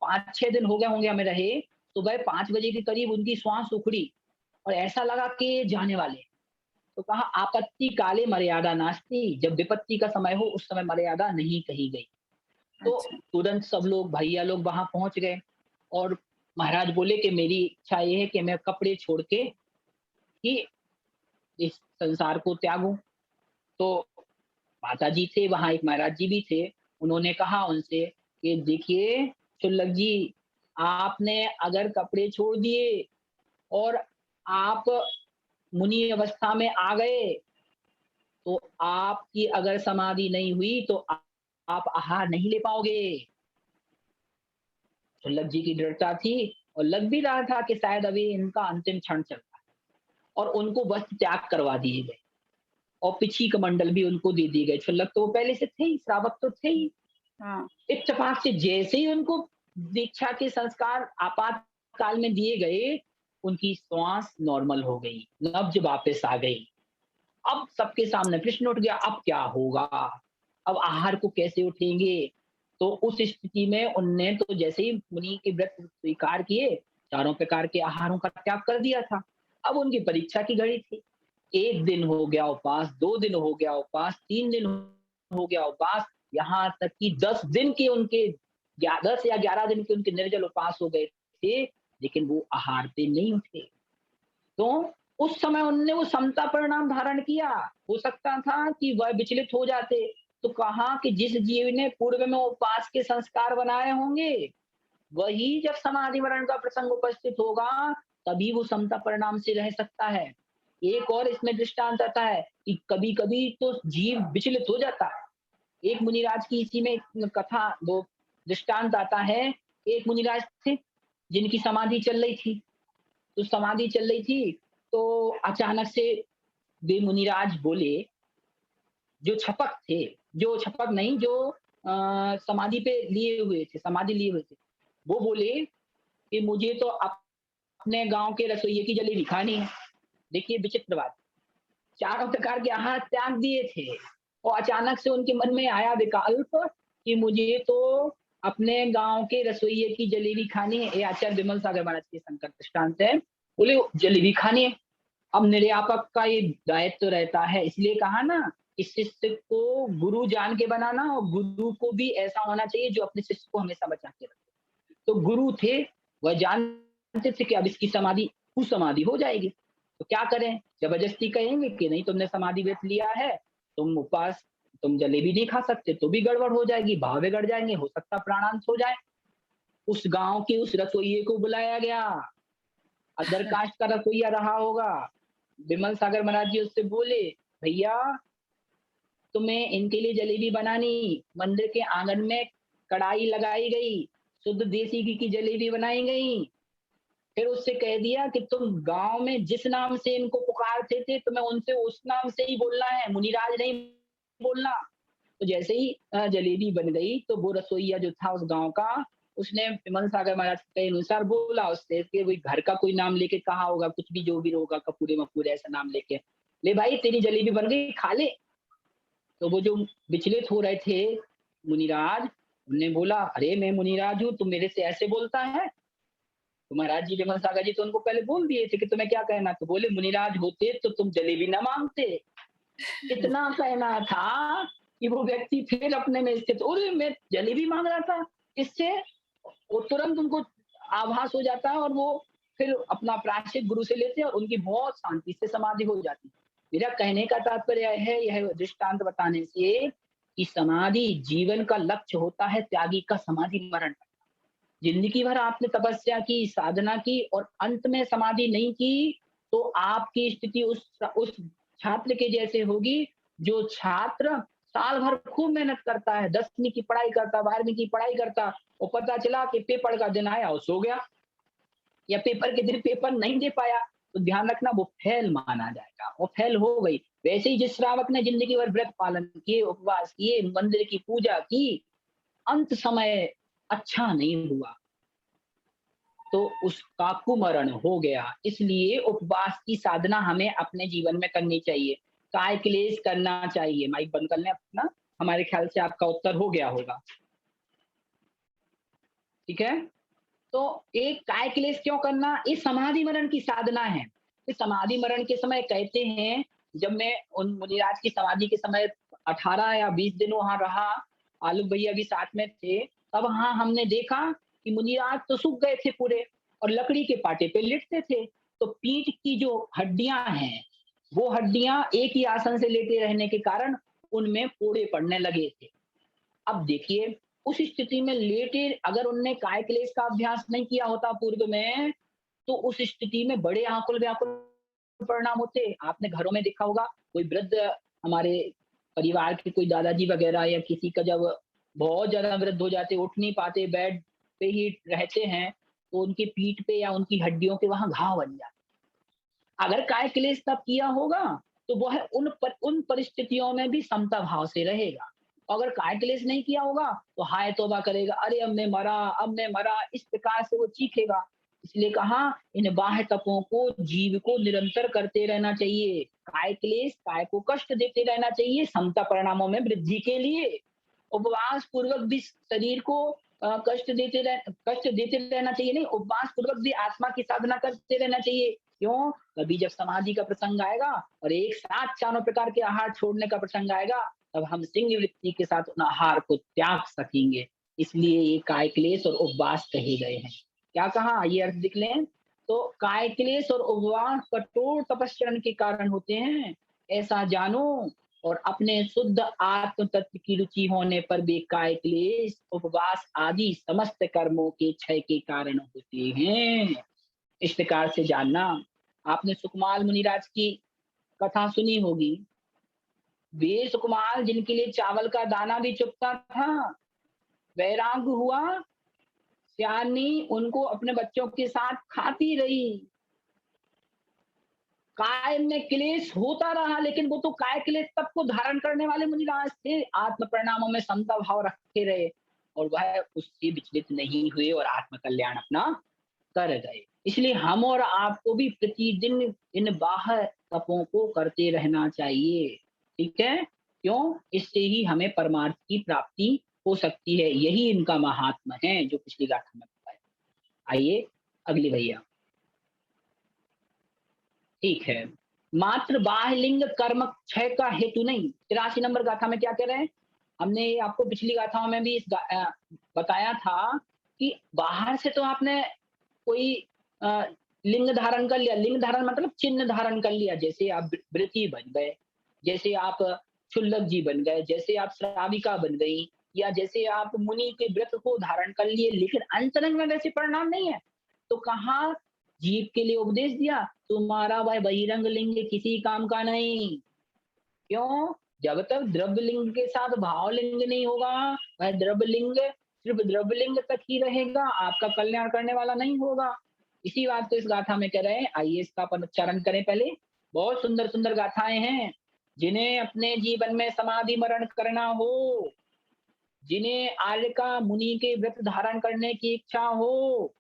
5-6 दिन हो गए होंगे हमें रहे, सुबह 5 बजे के करीब उनकी श्वास उखड़ी और ऐसा लगा कि ये जाने वाले। तो कहा आपत्ति काले मर्यादा नास्ति, जब विपत्ति का समय हो उस समय मर्यादा नहीं कही गई। तो अच्छा, तुरंत सब लोग भैया लोग वहां पहुंच गए और महाराज बोले कि मेरी इच्छा ये है कि मैं कपड़े छोड़ के ही इस संसार को त्यागूं। तो माता जी थे वहां, एक महाराज जी भी थे, उन्होंने कहा उनसे कि देखिए शुल्लक जी, आपने अगर कपड़े छोड़ दिए और आप मुनि अवस्था में आ गए तो आपकी अगर समाधि नहीं हुई तो आप आहार नहीं ले पाओगे। शुल्लक जी की दृढ़ता थी और लग भी रहा था कि शायद अभी इनका अंतिम क्षण चल रहा है और उनको वस्त्र त्याग करवा दिए गए और पिछी कमंडल भी उनको दे दिए गए। शुल्लक तो वो पहले से थे ही, श्रावक तो थे ही। हाँ, इत्तेफाक से जैसे ही उनको दीक्षा के संस्कार आपातकाल में दिए गए, उनकी श्वास नॉर्मल हो गई, नब्ज वापस आ गई। अब सबके सामने प्रश्न उठ गया, अब क्या होगा? अब आहार को कैसे उठेंगे? तो उस स्थिति में उनने तो जैसे ही मुनि के व्रत स्वीकार किए, चारों प्रकार के आहारों का त्याग कर दिया था। अब उनकी परीक्षा की घड़ी थी। 1 दिन हो गया उपवास, 2 दिन हो गया उपवास, 3 दिन हो गया उपवास, यहाँ तक कि 10 दिन के उनके 10 या 11 दिन के उनके निर्जल उपवास हो गए थे, लेकिन वो आहार से नहीं उठे। तो उस समय उन्होंने वो समता परिणाम धारण किया। हो सकता था कि वह विचलित हो जाते, तो कहा कि जिस जीव ने पूर्व में उपवास के संस्कार बनाए होंगे, वही जब समाधि मरण का प्रसंग उपस्थित होगा, तभी वो समता परिणाम से रह सकता है। एक और इसमें दृष्टांत आता है कि कभी-कभी तो जीव विचलित हो जाता है। एक मुनिराज की इसी में एक कथा, वो दृष्टांत आता है। एक मुनिराज थे, जिनकी समाधि चल रही थी। तो समाधि चल रही थी, तो अचानक से वे मुनिराज बोले, जो छपक थे, जो छपक नहीं, जो समाधि पे लिए हुए थे, समाधि लिए हुए थे, वो बोले कि मुझे तो अपने गाँव के रसोइये की जलेबी खानी है। देखिए विचित्र बात, चारों प्रकार के आहार त्याग दिए थे और अचानक से उनके मन में आया विकल्प कि मुझे तो अपने गाँव के रसोइये की जलेबी खानी है। ये आचार्य विमल सागर महाराज के संकर दृष्टांत है। बोले जलेबी खानी है। अब निर्यापक का ये दायित्व रहता है, इसलिए कहा ना इस शिष्य को गुरु जान के बनाना, और गुरु को भी ऐसा होना चाहिए जो अपने शिष्य को हमेशा बचा के रखे। तो गुरु थे, वह जानते थे कि अब इसकी समाधि कुसमाधि हो जाएगी, तो क्या करें? जबरदस्ती कहेंगे कि नहीं तुमने समाधि व्रत लिया है, तुम उपवास, तुम जलेबी नहीं खा सकते, तो भी गड़बड़ हो जाएगी, भाव बिगड़ जाएंगे, हो सकता प्राणांत हो जाए। उस गांव के उस रसोइये को बुलाया गया, अदर कास्ट का रसोइया रहा होगा। विमल सागर महाराज जी उससे बोले, भैया तुम्हें इनके लिए जलेबी बनानी, मंदिर के आंगन में कढ़ाई लगाई गई, शुद्ध देसी घी की जलेबी बनाई गई। फिर उससे कह दिया कि तुम गांव में जिस नाम से इनको पुकारते थे तुम्हें उनसे उस नाम से ही बोलना है, मुनिराज नहीं बोलना। तो जैसे ही जलेबी बन गई तो वो रसोइया जो था उस गांव का, उसने विमल सागर महाराज के अनुसार बोला उससे कि कोई घर का कोई नाम लेके कहा होगा, कुछ भी जो भी होगा, कपूरे मपूरे ऐसा नाम लेके, ले भाई तेरी जलेबी बन गई, खा ले। तो वो जो विचलित हो रहे थे मुनिराज, उनने बोला, अरे मैं मुनिराज हूँ, तुम मेरे से ऐसे बोलता है? तो महाराज जी विमल सागर जी तो उनको पहले बोल दिए थे कि तुम्हें क्या कहना, तो बोले मुनिराज होते तो तुम जलेबी न मांगते। इतना कहना था कि वो व्यक्ति फिर अपने में स्थित, अरे मैं जलेबी मांग रहा था, इससे वो तुरंत उनको आभास हो जाता है और वो फिर अपना प्रायश्चित गुरु से लेते हैं और उनकी बहुत शांति से समाधि हो जाती है। मेरा कहने का तात्पर्य है, यह दृष्टांत बताने से कि समाधि जीवन का लक्ष्य होता है, त्यागी का समाधि मरण। जिंदगी भर आपने तपस्या की, साधना की और अंत में समाधि नहीं की, तो आपकी स्थिति उस छात्र के जैसे होगी जो छात्र साल भर खूब मेहनत करता है, 10वीं की पढ़ाई करता, 12वीं की पढ़ाई करता, और पता चला कि पेपर का दिन आया और सो गया, या पेपर के दिन पेपर नहीं दे पाया, तो ध्यान रखना वो फेल माना जाएगा, वो फेल हो गई। वैसे ही जिस श्रावक ने जिंदगी भर व्रत पालन किए, उपवास किए, मंदिर की पूजा की, अंत समय अच्छा नहीं हुआ तो उसका कुमरण हो गया। इसलिए उपवास की साधना हमें अपने जीवन में करनी चाहिए, काय क्लेश करना चाहिए। माइक बंद कर लें अपना, हमारे ख्याल से आपका उत्तर हो गया होगा। ठीक है, तो एक काय क्लेश क्यों करना, ये समाधि मरण की साधना है। इस समाधि मरण के समय कहते हैं, जब मैं उन मुनिराज की समाधि के समय 18 या 20 दिन वहां रहा, आलोक भैया भी साथ में थे, तब वहां हमने देखा कि मुनिराज तो सूख गए थे पूरे और लकड़ी के पाटे पे लेटते थे, तो पीठ की जो हड्डियां हैं, वो हड्डियां एक ही आसन से लेटे रहने के कारण उनमें फोड़े पड़ने लगे थे। अब देखिए, उस स्थिति में लेटे अगर उनने काय क्लेश का अभ्यास नहीं किया होता पूर्व में, तो उस स्थिति में बड़े आकुल व्याकुल परिणाम होते। आपने घरों में देखा होगा, कोई वृद्ध हमारे परिवार के कोई दादाजी वगैरह या किसी का जब बहुत ज्यादा वृद्ध हो जाते, उठ नहीं पाते, बेड पे ही रहते हैं, तो उनकी पीठ पे या उनकी हड्डियों के वहां घाव बन जाते। अगर काय क्लेश तब किया होगा तो वह उन परिस्थितियों में भी समता भाव से रहेगा। अगर काय क्लेश नहीं किया होगा तो हाय तौबा करेगा, अरे अब मैं मरा, अब मैं मरा, इस प्रकार से वो चीखेगा। इसलिए कहा, इन बाह्य तपों को जीव को निरंतर करते रहना चाहिए। काय क्लेश काय को कष्ट देते रहना चाहिए, समता परिणामों में वृद्धि के लिए। उपवास पूर्वक भी शरीर को कष्ट देते रहना चाहिए, नहीं, उपवास पूर्वक भी आत्मा की साधना करते रहना चाहिए। क्यों? कभी जब समाधि का प्रसंग आएगा और एक साथ चारों प्रकार के आहार छोड़ने का प्रसंग आएगा, तब हम सिंह वृत्ति के साथ उन आहार को त्याग सकेंगे। इसलिए ये काय क्लेश और उपवास कहे गए हैं। क्या कहा, ये अर्थ देख लें। तो काय क्लेश और उपवास कठोर तपस्या के कारण होते हैं, ऐसा जानो, और अपने शुद्ध आत्म तत्व की रुचि होने पर भी काय क्लेश, उपवास आदि समस्त कर्मों के क्षय के कारण होते हैं। इस प्रकार से जानना। आपने सुकमाल मुनिराज की कथा सुनी होगी। वे सुकमाल जिनके लिए चावल का दाना भी चुभता था, वैराग्य हुआ, सियानी उनको अपने बच्चों के साथ खाती रही। काय में क्लेश होता रहा, लेकिन वो तो काय क्लेश तब को धारण करने वाले मुनिराज थे, आत्म परिणामों में समता भाव रखे रहे और वह उससे विचलित नहीं हुए और आत्म कल्याण अपना कर गए। इसलिए हम और आपको भी प्रतिदिन इन बाह्य तपों को करते रहना चाहिए। ठीक है, क्यों? इससे ही हमें परमार्थ की प्राप्ति हो सकती है। यही इनका महात्मा है जो पिछली गाथा में बताया। आइए अगली भैया। ठीक है। मात्र बाह्यलिंग कर्म क्षय का हेतु नहीं। 83 नंबर गाथा में क्या कह रहे हैं? हमने आपको पिछली गाथाओं में भी बताया था कि बाहर से तो आपने कोई अ, लिंग धारण कर लिया। लिंग धारण मतलब चिन्ह धारण कर लिया। जैसे आप व्रती बन गए, जैसे आप क्षुल्लक जी बन गए, जैसे आप श्राविका बन गई, या जैसे आप मुनि के व्रत को धारण कर लिए, लेकिन अंतरंग में वैसे परिणाम नहीं है। तो कहाँ जीव के लिए उपदेश दिया, तुम्हारा वह बहिरंग लिंग किसी काम का नहीं। क्यों? जब तक द्रव्य लिंग के साथ भाव लिंग नहीं होगा, वह द्रव्य लिंग सिर्फ द्रव्य लिंग तक ही रहेगा, आपका कल्याण करने वाला नहीं होगा। इसी बात को इस गाथा में कह रहे हैं। आइए इसका अपन उच्चारण करें पहले। बहुत सुंदर सुंदर गाथाएं हैं। जिन्हें अपने जीवन में समाधि मरण करना हो, जिन्हें आर्य का मुनि के व्रत धारण करने की इच्छा हो,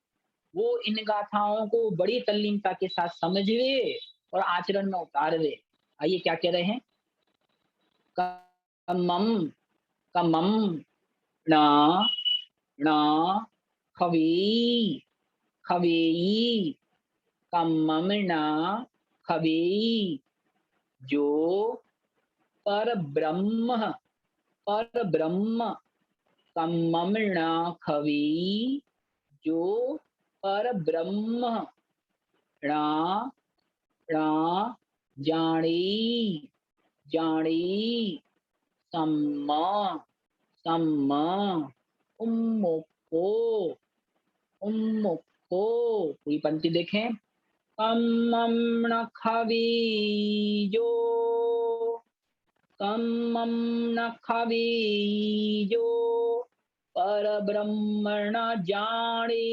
वो इन गाथाओं को बड़ी तल्लीनता के साथ समझे और आचरण में उतारे। आइए क्या कह रहे हैं। कमम कमम न न खवेई खवेई कमम न खवेई, जो पर ब्रह्म कमम न खवेई, जो पर ब्रह्म ण ण जानी जानी सम्मा सम्मा उम्मुको उम्मुको। पूरी पंक्ति देखें। कम्मम न खवीजो कम्मम न खवीजो पर ब्रह्मण जाने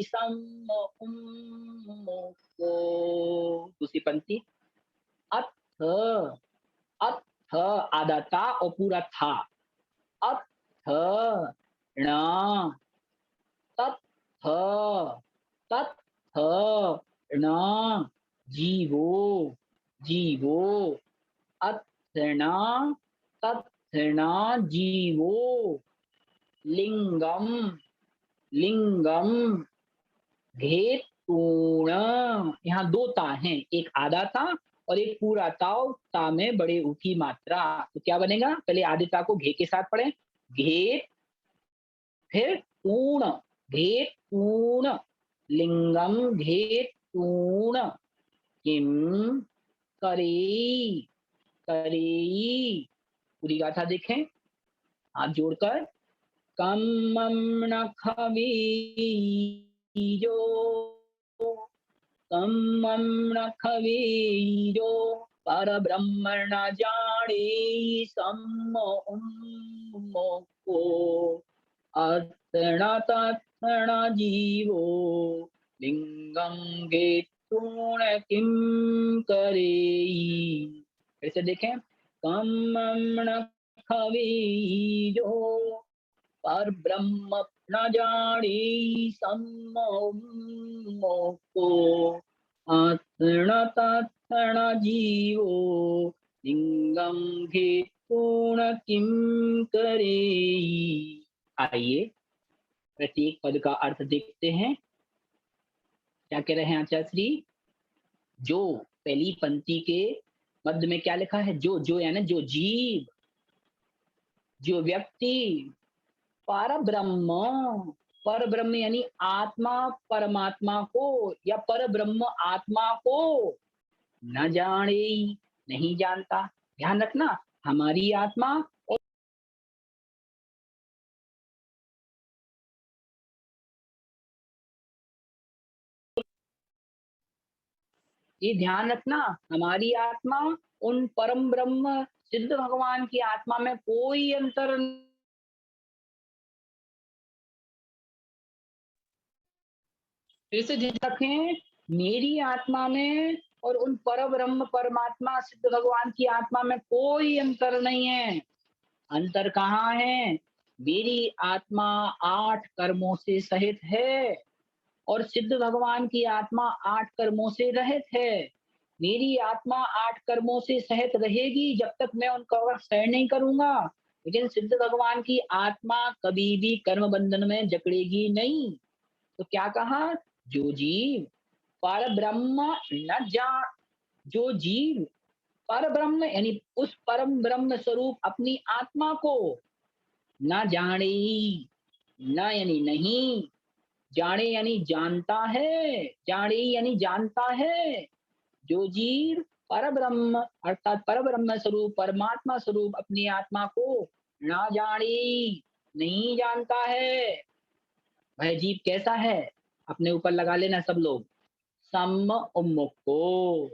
सम उम्मुको। दूसरी पंक्ति। अथ अथ आधा था और पूरा था। अथ न तथ तथ न जीवो जीवो अथर्णा तथर्णा जीवो लिंगम लिंगम घेतूण। यहाँ दो ता हैं, एक आधा ता और एक पूरा ताव। ता में बड़े ऊ की मात्रा। तो क्या बनेगा? पहले आधे ता को घे के साथ पढ़ें। घेत फिर ऊण घेतूण लिंगम घेतूण किम करेई करेई। पूरी गाथा देखें हाथ जोड़कर। कम्मम न खवीजो कम्मम न खवीजो पर ब्रह्मण जाने सम उम्मुको अथर्णा तथर्णा जीवो लिंगम घेतूण किम करेई। फिर से देखें। कम्मम न खवीजो पर ब्रह्म न जाने सम्मोको अथर्ण तथर्ण जीवो लिंगम घेतूण किम करेई। आइए प्रत्येक पद का अर्थ देखते हैं। क्या कह रहे हैं आचार्य श्री? जो पहली पंक्ति के मध्य में क्या लिखा है? जो यानी जो जीव, जो व्यक्ति पर ब्रह्म यानी आत्मा परमात्मा को या पर ब्रह्म आत्मा को न जाने नहीं जानता। ध्यान रखना, हमारी आत्मा और ये ध्यान रखना, हमारी आत्मा उन परम ब्रह्म सिद्ध भगवान की आत्मा में कोई अंतर। फिर से ध्यान रखें, मेरी आत्मा में और उन पर ब्रह्म परमात्मा सिद्ध भगवान की आत्मा में कोई अंतर नहीं है। अंतर कहाँ है? मेरी आत्मा 8 कर्मों से सहित है और सिद्ध भगवान की आत्मा 8 कर्मों से रहित है। मेरी आत्मा 8 कर्मों से सहित रहेगी जब तक मैं उनका क्षय नहीं करूंगा, लेकिन सिद्ध भगवान की आत्मा कभी भी कर्म बंधन में जकड़ेगी नहीं। तो क्या कहा? जो जीव पर ब्रह्म न जान जो जीव पर ब्रह्म यानी उस परम ब्रह्म स्वरूप अपनी आत्मा को ना जाने, ना यानी नहीं, जाने यानी जानता है, जाने यानी जानता है। जो जीव पर ब्रह्म अर्थात पर ब्रह्म स्वरूप परमात्मा स्वरूप अपनी आत्मा को ना जाने, नहीं जानता है, वह जीव कैसा है? अपने ऊपर लगा लेना सब लोग। सम उन्मुख को,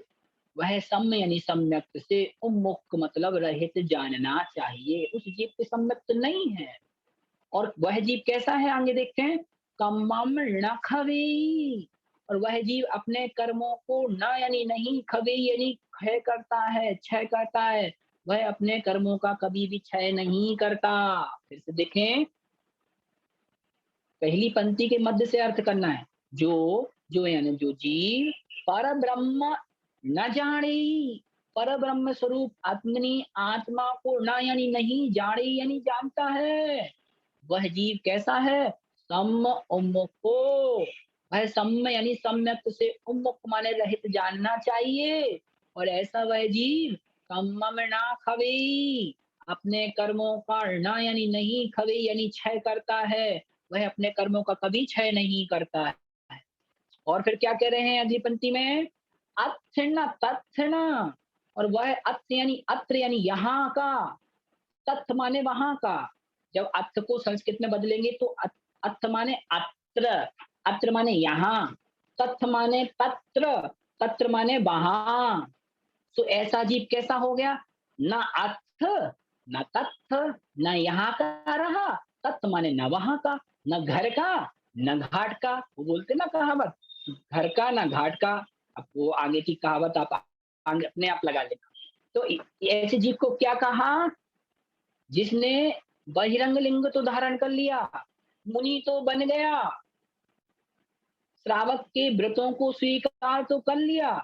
वह सम यानी सम्यक से, उन्मुख मतलब रहित जानना चाहिए, उस जीव के सम्यक नहीं है। और वह जीव कैसा है आगे देखते हैं, कम्मम न खवी, और वह जीव अपने कर्मों को न यानी नहीं, खवी यानी क्षय करता है, क्षय करता है, वह अपने कर्मों का कभी भी क्षय नहीं करता। फिर से देखें, पहली पंक्ति के मध्य से अर्थ करना है। जो यानी जो जीव पर ब्रह्म न जाने, पर ब्रह्म स्वरूप अपनी आत्मा को न यानी नहीं, जाने यानी जानता है, वह जीव कैसा है? सम उन्मुखो, वह सम यानी सम्यक से, उन्मुख माने रहित जानना चाहिए। और ऐसा वह जीव कम्मम ना खवे, अपने कर्मों का ना यानी नहीं, खवे यानी क्षय करता है, वह अपने कर्मों का कभी क्षय नहीं करता है। और फिर क्या कह रहे हैं अगली पंक्ति में, अत्थना तत्थना, और वह अत्थ यानी अत्र यानी यहाँ का, तत्थ माने वहां का, जब अर्थ को संस्कृत में बदलेंगे तो अर्थ माने अत्र, अत्र माने यहाँ, तत्थ माने तत्र, तत्र माने वहां। तो ऐसा जीव कैसा हो गया? न अर्थ न तत्थ न यहाँ का रहा, तत्थ माने न वहां का, न घर का न घाट का, वो बोलते ना कहावत, घर का न घाट का। अब वो आगे की कहावत आप आगे अपने आप लगा लेना। तो ऐसे जीव को क्या कहा? जिसने बहिरंग लिंग तो धारण कर लिया, मुनि तो बन गया, श्रावक के व्रतों को स्वीकार तो कर लिया,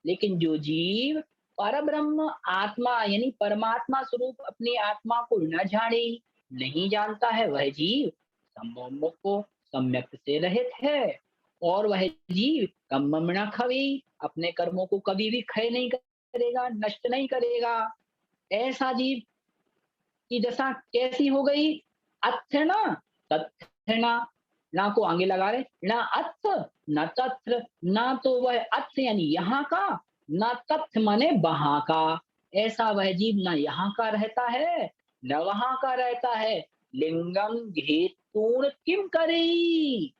लेकिन जो जीव पर ब्रह्म आत्मा यानी परमात्मा स्वरूप अपनी आत्मा को न जाने, नहीं जानता है, वह जीव सम्मोह को सम्यक से रहित है। और वह जीव कम्मम न खवी, अपने कर्मों को कभी भी क्षय नहीं करेगा, नष्ट नहीं करेगा। ऐसा जीव की दशा कैसी हो गई? अत्थना तत्थना, ना को आगे लगा रहे, ना अत्थ न तत्र, ना तो वह अत्थ यानी यहाँ का, ना तथ्य माने वहां का। ऐसा वह जीव ना यहाँ का रहता है न वहां का रहता है। लिंगम घेतूण किम करी,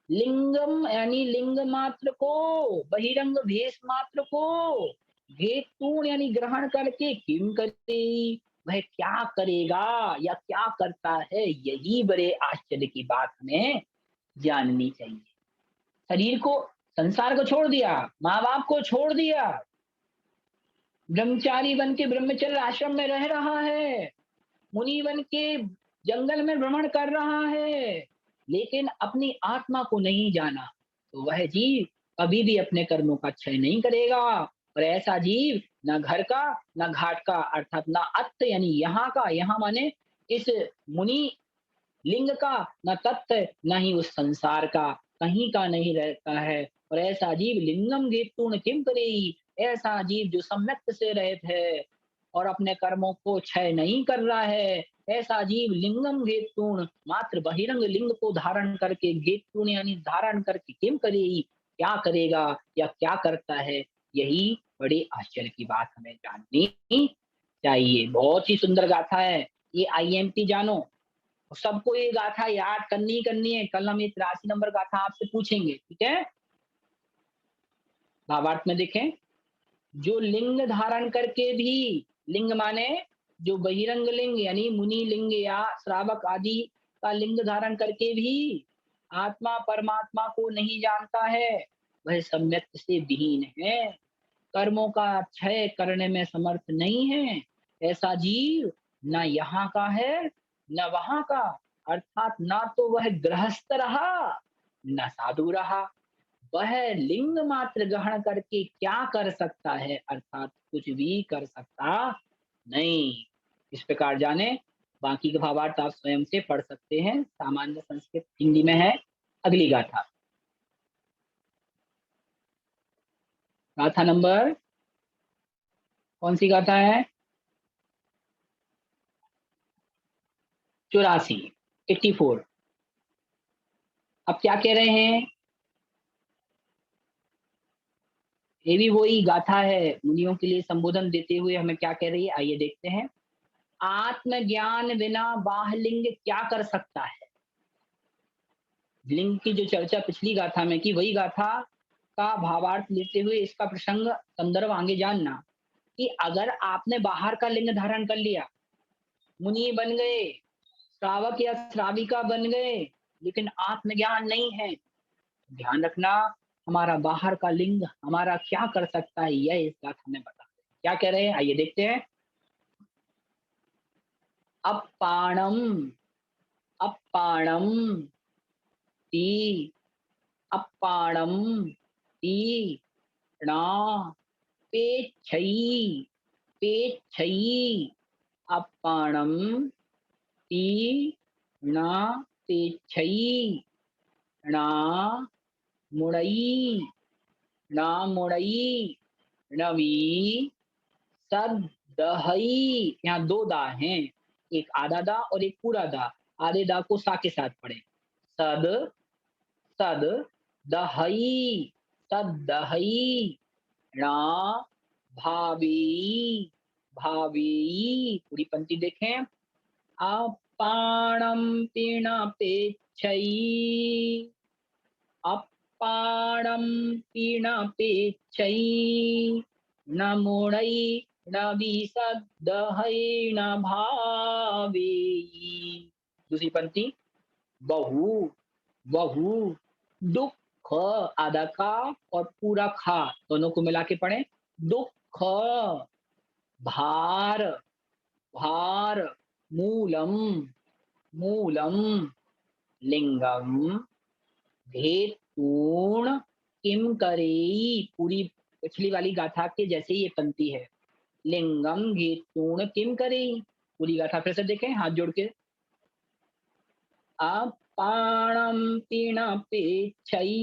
लिंगम यानी लिंग मात्र को, बहिरंग भेष मात्र को, घेतूण यानी ग्रहण करके, किम करे, वह क्या करेगा या क्या करता है, यही बड़े आश्चर्य की बात हमें जाननी चाहिए। शरीर को, संसार को छोड़ दिया, माँ बाप को छोड़ दिया, ब्रह्मचारी बन के ब्रह्मचर्य आश्रम में रह रहा है, मुनि बन के जंगल में भ्रमण कर रहा है, लेकिन अपनी आत्मा को नहीं जाना, तो वह जीव कभी भी अपने कर्मों का क्षय नहीं करेगा। और ऐसा जीव न घर का न घाट का, अर्थात न अत्त यानी यहाँ का, यहाँ माने इस मुनि लिंग का, न तत्व न ही उस संसार का, कहीं का नहीं रहता है। और ऐसा जीव लिंगम गेतुण किम करेई, ऐसा जीव जो सम्यक से रहत है और अपने कर्मों को क्षय नहीं कर रहा है, ऐसा जीव लिंगम गेतुण मात्र बहिरंग लिंग को धारण करके, गेतुण यानी धारण करके, किम करेई क्या करेगा या क्या करता है, यही बड़ी आश्चर्य की बात हमें जाननी चाहिए। बहुत ही सुंदर गाथा है ये, आईएमपी जानो, सबको ये गाथा याद करनी है। कल हम ये 83 नंबर गाथा आपसे पूछेंगे, ठीक है? भावार्थ में देखें, जो लिंग धारण करके भी, लिंग माने जो बहिरंग लिंग यानी मुनि लिंग या श्रावक आदि का लिंग धारण करके भी आत्मा परमात्मा को नहीं जानता है, वह सम्यक से विहीन है, कर्मों का क्षय करने में समर्थ नहीं है। ऐसा जीव न यहाँ का है न वहां का, अर्थात ना तो वह गृहस्थ रहा न साधु रहा, वह लिंग मात्र ग्रहण करके क्या कर सकता है, अर्थात कुछ भी कर सकता नहीं। इस प्रकार जाने, बाकी के भावार्थ आप स्वयं से पढ़ सकते हैं, सामान्य संस्कृत हिंदी में है। अगली गाथा, गाथा नंबर कौन सी गाथा है? 84, 84। अब क्या कह रहे हैं? ये भी वही गाथा है, मुनियों के लिए संबोधन देते हुए हमें क्या कह रही है, आइए देखते हैं। आत्मज्ञान बिना बाह्यलिंग क्या कर सकता है? लिंग की जो चर्चा पिछली गाथा में की, वही गाथा का भावार्थ लेते हुए इसका प्रसंग संदर्भ आगे जानना कि अगर आपने बाहर का लिंग धारण कर लिया, मुनि बन गए, श्रावक या श्राविका बन गए, लेकिन आत्मज्ञान नहीं है, ध्यान रखना हमारा बाहर का लिंग हमारा क्या कर सकता है, यह इस गाथा में बता रहे हैं। क्या कह रहे हैं, आइए देखते हैं। अपाणम, अपाणम ती, अपाणम ती णा पेच्छयी, पेच्छयी, अपाणम ती णा पेच्छयी, णा मुड़ई, णा मुड़ई, णवी सदहई। यहाँ दो दा हैं, एक आधा दा और एक पूरा दा। आधे दा को सा के साथ पढ़े। सद, सद दहई, सद दहई, णा भावी, भावी। पूरी पंक्ति देखें। अपाणम पिणपेच्छयी, अपाणम पिणपेच्छयी, न मुणै न विसदहै न भावेयी। दूसरी पंक्ति। बहु, बहु दुख, आधा का और पूरा खा दोनों को मिला के पढ़े। दुख, भार, भार, मूलम, मूलम, लिंगम, धेतूण किम करेई। पूरी पिछली वाली गाथा के जैसे ही ये पंक्ति है। लिंगम घेतूण किम करेई। पूरी गाथा फिर से देखें हाथ जोड़ के। अपाणम पिणपेच्छयी,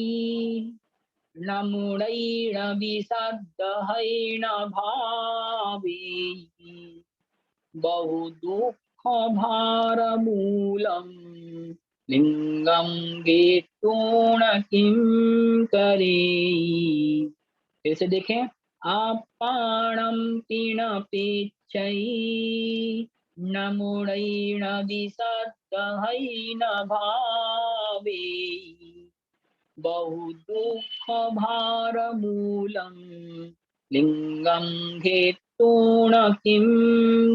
न मुणै न विसदहै न भावेयी, बहु दुःख भार मूलम, लिंगम घेतूण किम करेई। फिर से देखें। अपाणम पिणपेच्छयी, न मुणै न विसदहै न भावेयी, बहु दुःख भार मूलम, लिंगम घेतूण किम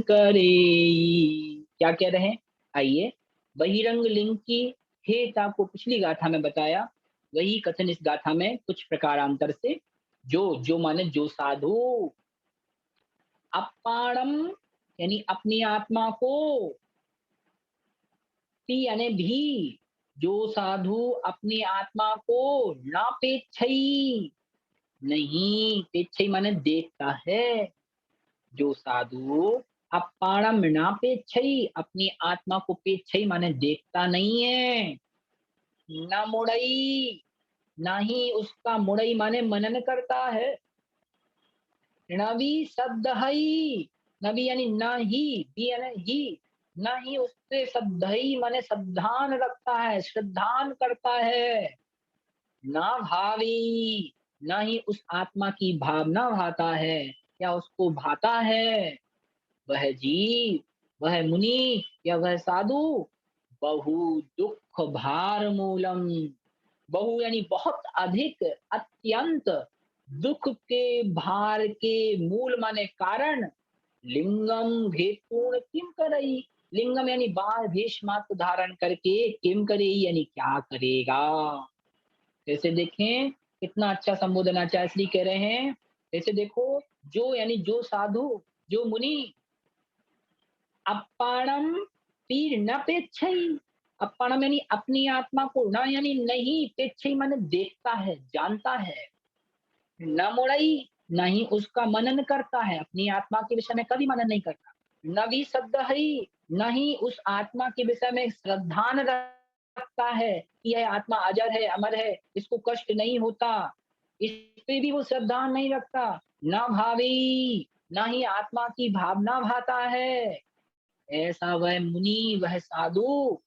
करेई। क्या कह रहे हैं, आइए। बहिरंग लिंग की हेता को पिछली गाथा में बताया, वही कथन इस गाथा में कुछ प्रकारांतर से। जो माने जो साधु, अपाणम यानी अपनी आत्मा को, पी यानी भी, जो साधु अपनी आत्मा को नापेक्षई, नहीं पेक्षई माने देखता है। जो साधु अपाणम नापेक्षई, अपनी आत्मा को पेक्षई माने देखता नहीं है। न मुड़ई, ना ही उसका मुड़ई माने मनन करता है। नवी शब्द हई, नवी यानी ना ही, भी यानी ही, ना ही उससे श्रद्धई माने श्रद्धान रखता है, श्रद्धान करता है। ना भावी, ना ही उस आत्मा की भावना भाता है या उसको भाता है। वह जीव, वह मुनि या वह साधु, बहु दुख भार मूलम, बहु यानी बहुत अधिक, अत्यंत दुख के भार के मूल माने कारण, लिंगम भेतूण किम करई, लिंगम यानी बाल भेष मात्र धारण करके किम करे यानी क्या करेगा। जैसे देखें कितना अच्छा संबोधन आचार्य श्री कह रहे हैं। जैसे देखो, जो यानी जो साधु, जो मुनि, अपाणम पीर न पेक्षई, अपाणम यानी अपनी आत्मा को, न यानी नहीं, पेक्षई माने देखता है, जानता है। न मुड़ई, न ही उसका मनन करता है, अपनी आत्मा के विषय में कभी मनन नहीं करता। न भी शब्द हई, न ही उस आत्मा के विषय में श्रद्धान रखता है कि यह आत्मा अजर है, अमर है, इसको कष्ट नहीं होता, इस पे भी वो श्रद्धा नहीं रखता। न भावी, ना ही आत्मा की भावना भाता है। ऐसा वह मुनि वह साधु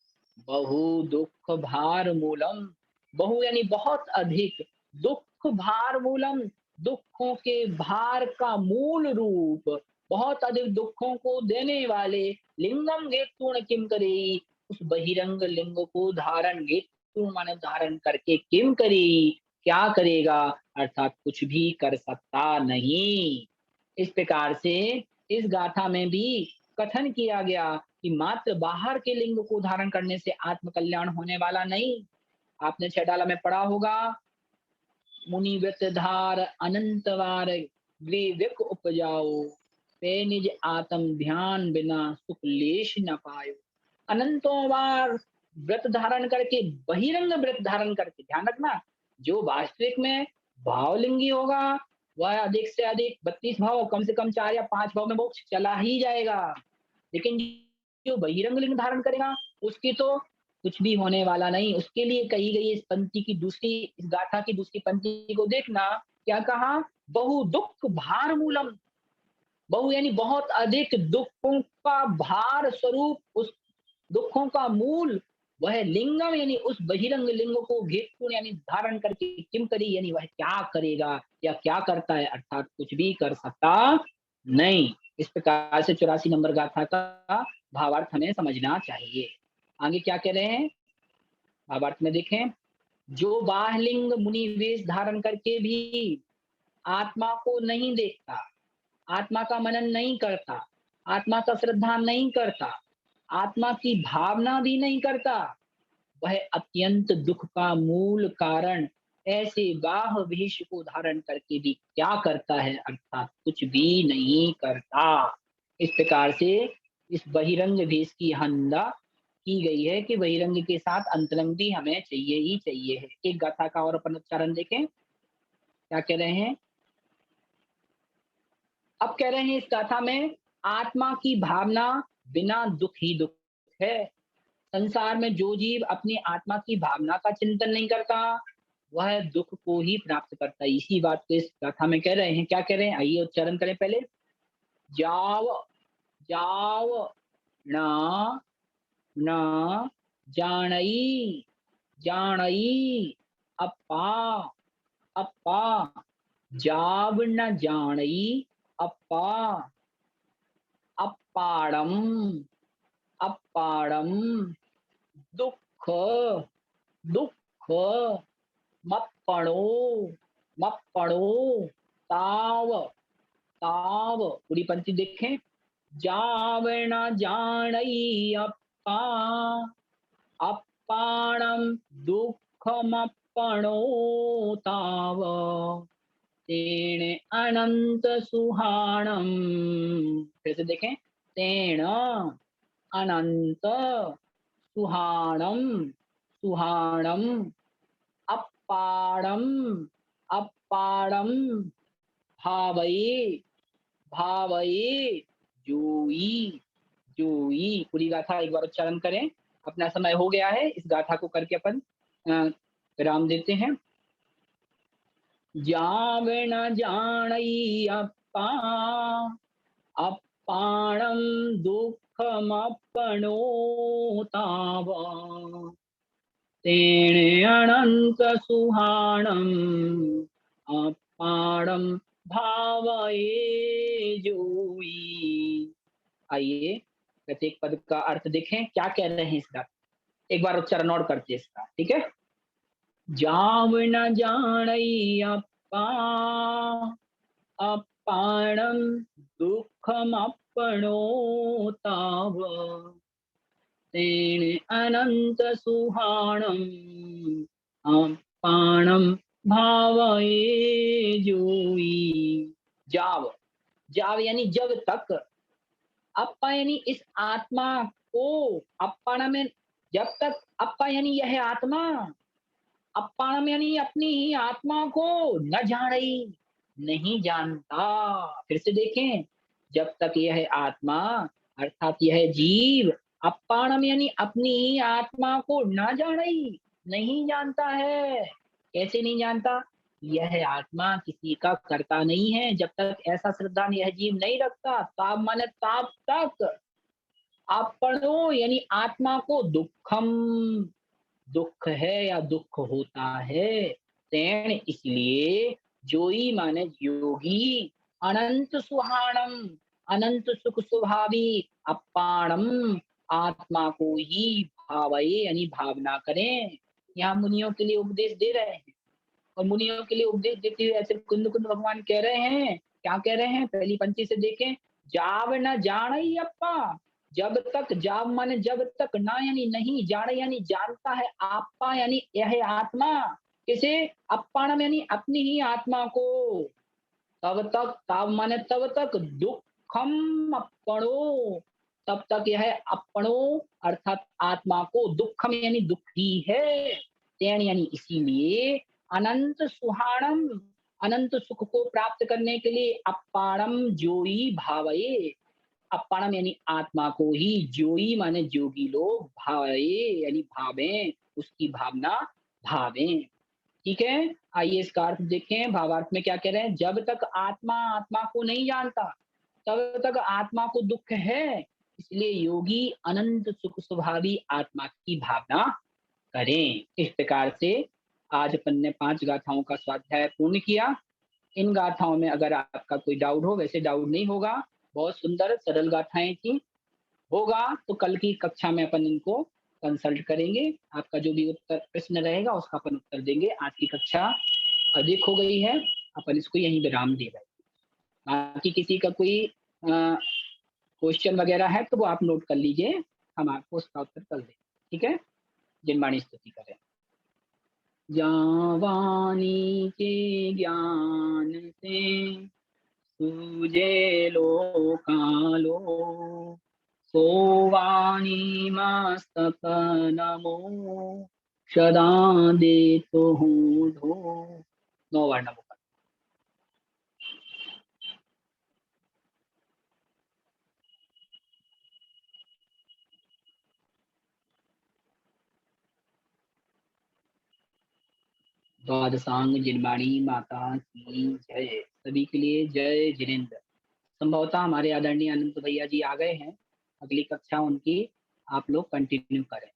बहु दुख भार मूलम, बहु यानी बहुत अधिक, दुख भार मूलम, दुखों के भार का मूल रूप, बहुत अधिक दुखों को देने वाले, लिंगम गेतुण किम करे, उस बहिरंग लिंग को धारण, गेतुण माने धारण करके किम करी, क्या करेगा, अर्थात कुछ भी कर सकता नहीं। इस प्रकार से इस गाथा में भी कथन किया गया कि मात्र बाहर के लिंग को धारण करने से आत्म कल्याण होने वाला नहीं। आपने छेडाला में पढ़ा होगा, मुनि व्रत धार अनंत बार विवेक उपजाओ, पे निज आत्म ध्यान बिना सुख लेश न पायो। अनंतों बार व्रत धारण करके, बहिरंग व्रत धारण करके, ध्यान रखना, जो वास्तविक में भावलिंगी होगा वह अधिक से अधिक 32 भाव, कम से कम 4 या 5 भाव में मोक्ष चला ही जाएगा। लेकिन जो बहिरंग लिंग धारण करेगा उसकी तो कुछ भी होने वाला नहीं। उसके लिए कही गई इस पंक्ति की दूसरी, इस गाथा की दूसरी पंक्ति को देखना, क्या कहा, बहु दुख भार मूलम, बहु यानी बहुत अधिक दुखों का भार स्वरूप, उस दुखों का मूल वह लिंगम यानी उस बहिरंग लिंग को घेतुन यानी धारण करके किम करी, यानी वह क्या करेगा या क्या करता है, अर्थात कुछ भी कर सकता नहीं। इस प्रकार से 84 नंबर गाथा का भावार्थ हमें समझना चाहिए। आगे क्या कह रहे हैं भावार्थ में देखें, जो बाहलिंग मुनि वेश धारण करके भी आत्मा को नहीं देखता, आत्मा का मनन नहीं करता, आत्मा का श्रद्धा नहीं करता, आत्मा की भावना भी नहीं करता, वह अत्यंत दुख का मूल कारण ऐसे बाह वेश को धारण करके भी क्या करता है, अर्थात कुछ भी नहीं करता। इस प्रकार से इस बहिरंग वेश की हंदा की गई है कि बहिरंग के साथ अंतरंग भी हमें चाहिए ही चाहिए है। एक गाथा का और अपन उच्चारण देखें, क्या कह रहे हैं, अब कह रहे हैं इस गाथा में, आत्मा की भावना बिना दुख ही दुख है। संसार में जो जीव अपनी आत्मा की भावना का चिंतन नहीं करता वह दुख को ही प्राप्त करता है। इसी बात को इस गाथा में कह रहे हैं। क्या कह रहे हैं, आइए उच्चारण करें पहले, जाव जाव न न जानई जानई अपा अपा, जाव न जानई अपा, अपाड़म अपाड़म, दुख दुख, मप्पणो मप्पणो, ताव ताव, पूरी पंक्ति देखें, जावण जानई अप्पा, अप्पाणम दुःखमप्पणो ताव, तेण अनंत सुहाणम, फिर से देखें, तेण अनंत सुहाणम सुहाणम, अप्पाड़म अप्पाड़म, भावये भावये, जोई जोई। पूरी गाथा एक बार उच्चारण करें, अपना समय हो गया है, इस गाथा को करके अपन विराम देते हैं। जावण जानई अप्पा, अप्पाणम दुःखमप्पणो ताव, तेणे अनंत सुहाणम, अपाणम भावये जोई। आइए प्रत्येक पद का अर्थ देखें, क्या कह रहे हैं इसका, एक बार उच्चारण और करते हैं इसका, ठीक है। जाव न जानई अप्पा, अपाणम दुःखमप्पणो ताव, तेण अनंत सुहाणम, अपाणम भावये जोई। जाव जाव यानी जब तक, अप्पा यानी इस आत्मा को, अप्पाणा में जब तक, अप्पा यानी यह आत्मा, अप्पाणम यानी अपनी ही आत्मा को न जानी, नहीं जानता। फिर से देखें, जब तक यह आत्मा अर्थात यह जीव, अप्पाणम यानी अपनी ही आत्मा को न जानी, नहीं जानता है। कैसे नहीं जानता, यह आत्मा किसी का कर्ता नहीं है। जब तक ऐसा श्रद्धा यह जीव नहीं रखता, ताब माने ताब तक आपनो यानी आत्मा को दुखम, दुख है या दुख होता है। तेण इसलिए जोई माने योगी, अनंत सुहाणम, अनंत सुख स्वभावी, अपाणम आत्मा को ही भावये यानी भावना करें। यहाँ मुनियों के लिए उपदेश दे रहे हैं, और मुनियों के लिए उपदेश देते हुए ऐसे कुंद कुंद भगवान कह रहे हैं, क्या कह रहे हैं? पहली पंक्ति से देखें, जाव न जान अप्पा, जब तक, जाव माने जब तक, ना यानी नहीं, जान यानी जानता है, आपा यानी यह आत्मा, किसे? अप्पाणम यानी अपनी ही आत्मा को, तब तक, ताव माने तब तक, दुखम अपणो, तब तक यह अपणो अर्थात आत्मा को, दुखम यानी दुखी है, तेन यानी इसीलिए, अनंत सुहाणम अनंत सुख को प्राप्त करने के लिए, अपाणम जोई भावये, अपाणम यानी आत्मा को ही, जोई माने जोगी लोग, भावये यानी भावें, उसकी भावना भावें। ठीक है, आइए इसका अर्थ देखें। भावार्थ में क्या कह रहे हैं? जब तक आत्मा आत्मा को नहीं जानता, तब तक आत्मा को दुख है, इसलिए योगी अनंत सुख स्वभावी आत्मा की भावना करें। इस प्रकार से आज अपन ने 5 गाथाओं का स्वाध्याय पूर्ण किया। इन गाथाओं में अगर आपका कोई डाउट हो, वैसे डाउट नहीं होगा, बहुत सुंदर सरल गाथाएं थी, होगा तो कल की कक्षा में अपन इनको कंसल्ट करेंगे। आपका जो भी उत्तर प्रश्न रहेगा उसका अपन उत्तर देंगे। आज की कक्षा अधिक हो गई है, अपन इसको यहीं विराम दे रहे हैं। बाकी किसी का कोई क्वेश्चन वगैरह है तो वो आप नोट कर लीजिए, हम आपको उसका उत्तर कल देंगे। ठीक है, जिनवाणी स्तुति करें। जावानी के ज्ञान से सूझे लोकालो, सोवाणी मस्तक नमो, सदा देतो हूँ धो। 9 बार नमो। द्वादशांग जिनवाणी माता की जय। सभी के लिए जय जिनेन्द्र। संभवतः हमारे आदरणीय अनंत भैया जी आ गए हैं, अगली कक्षा उनकी आप लोग कंटिन्यू करें।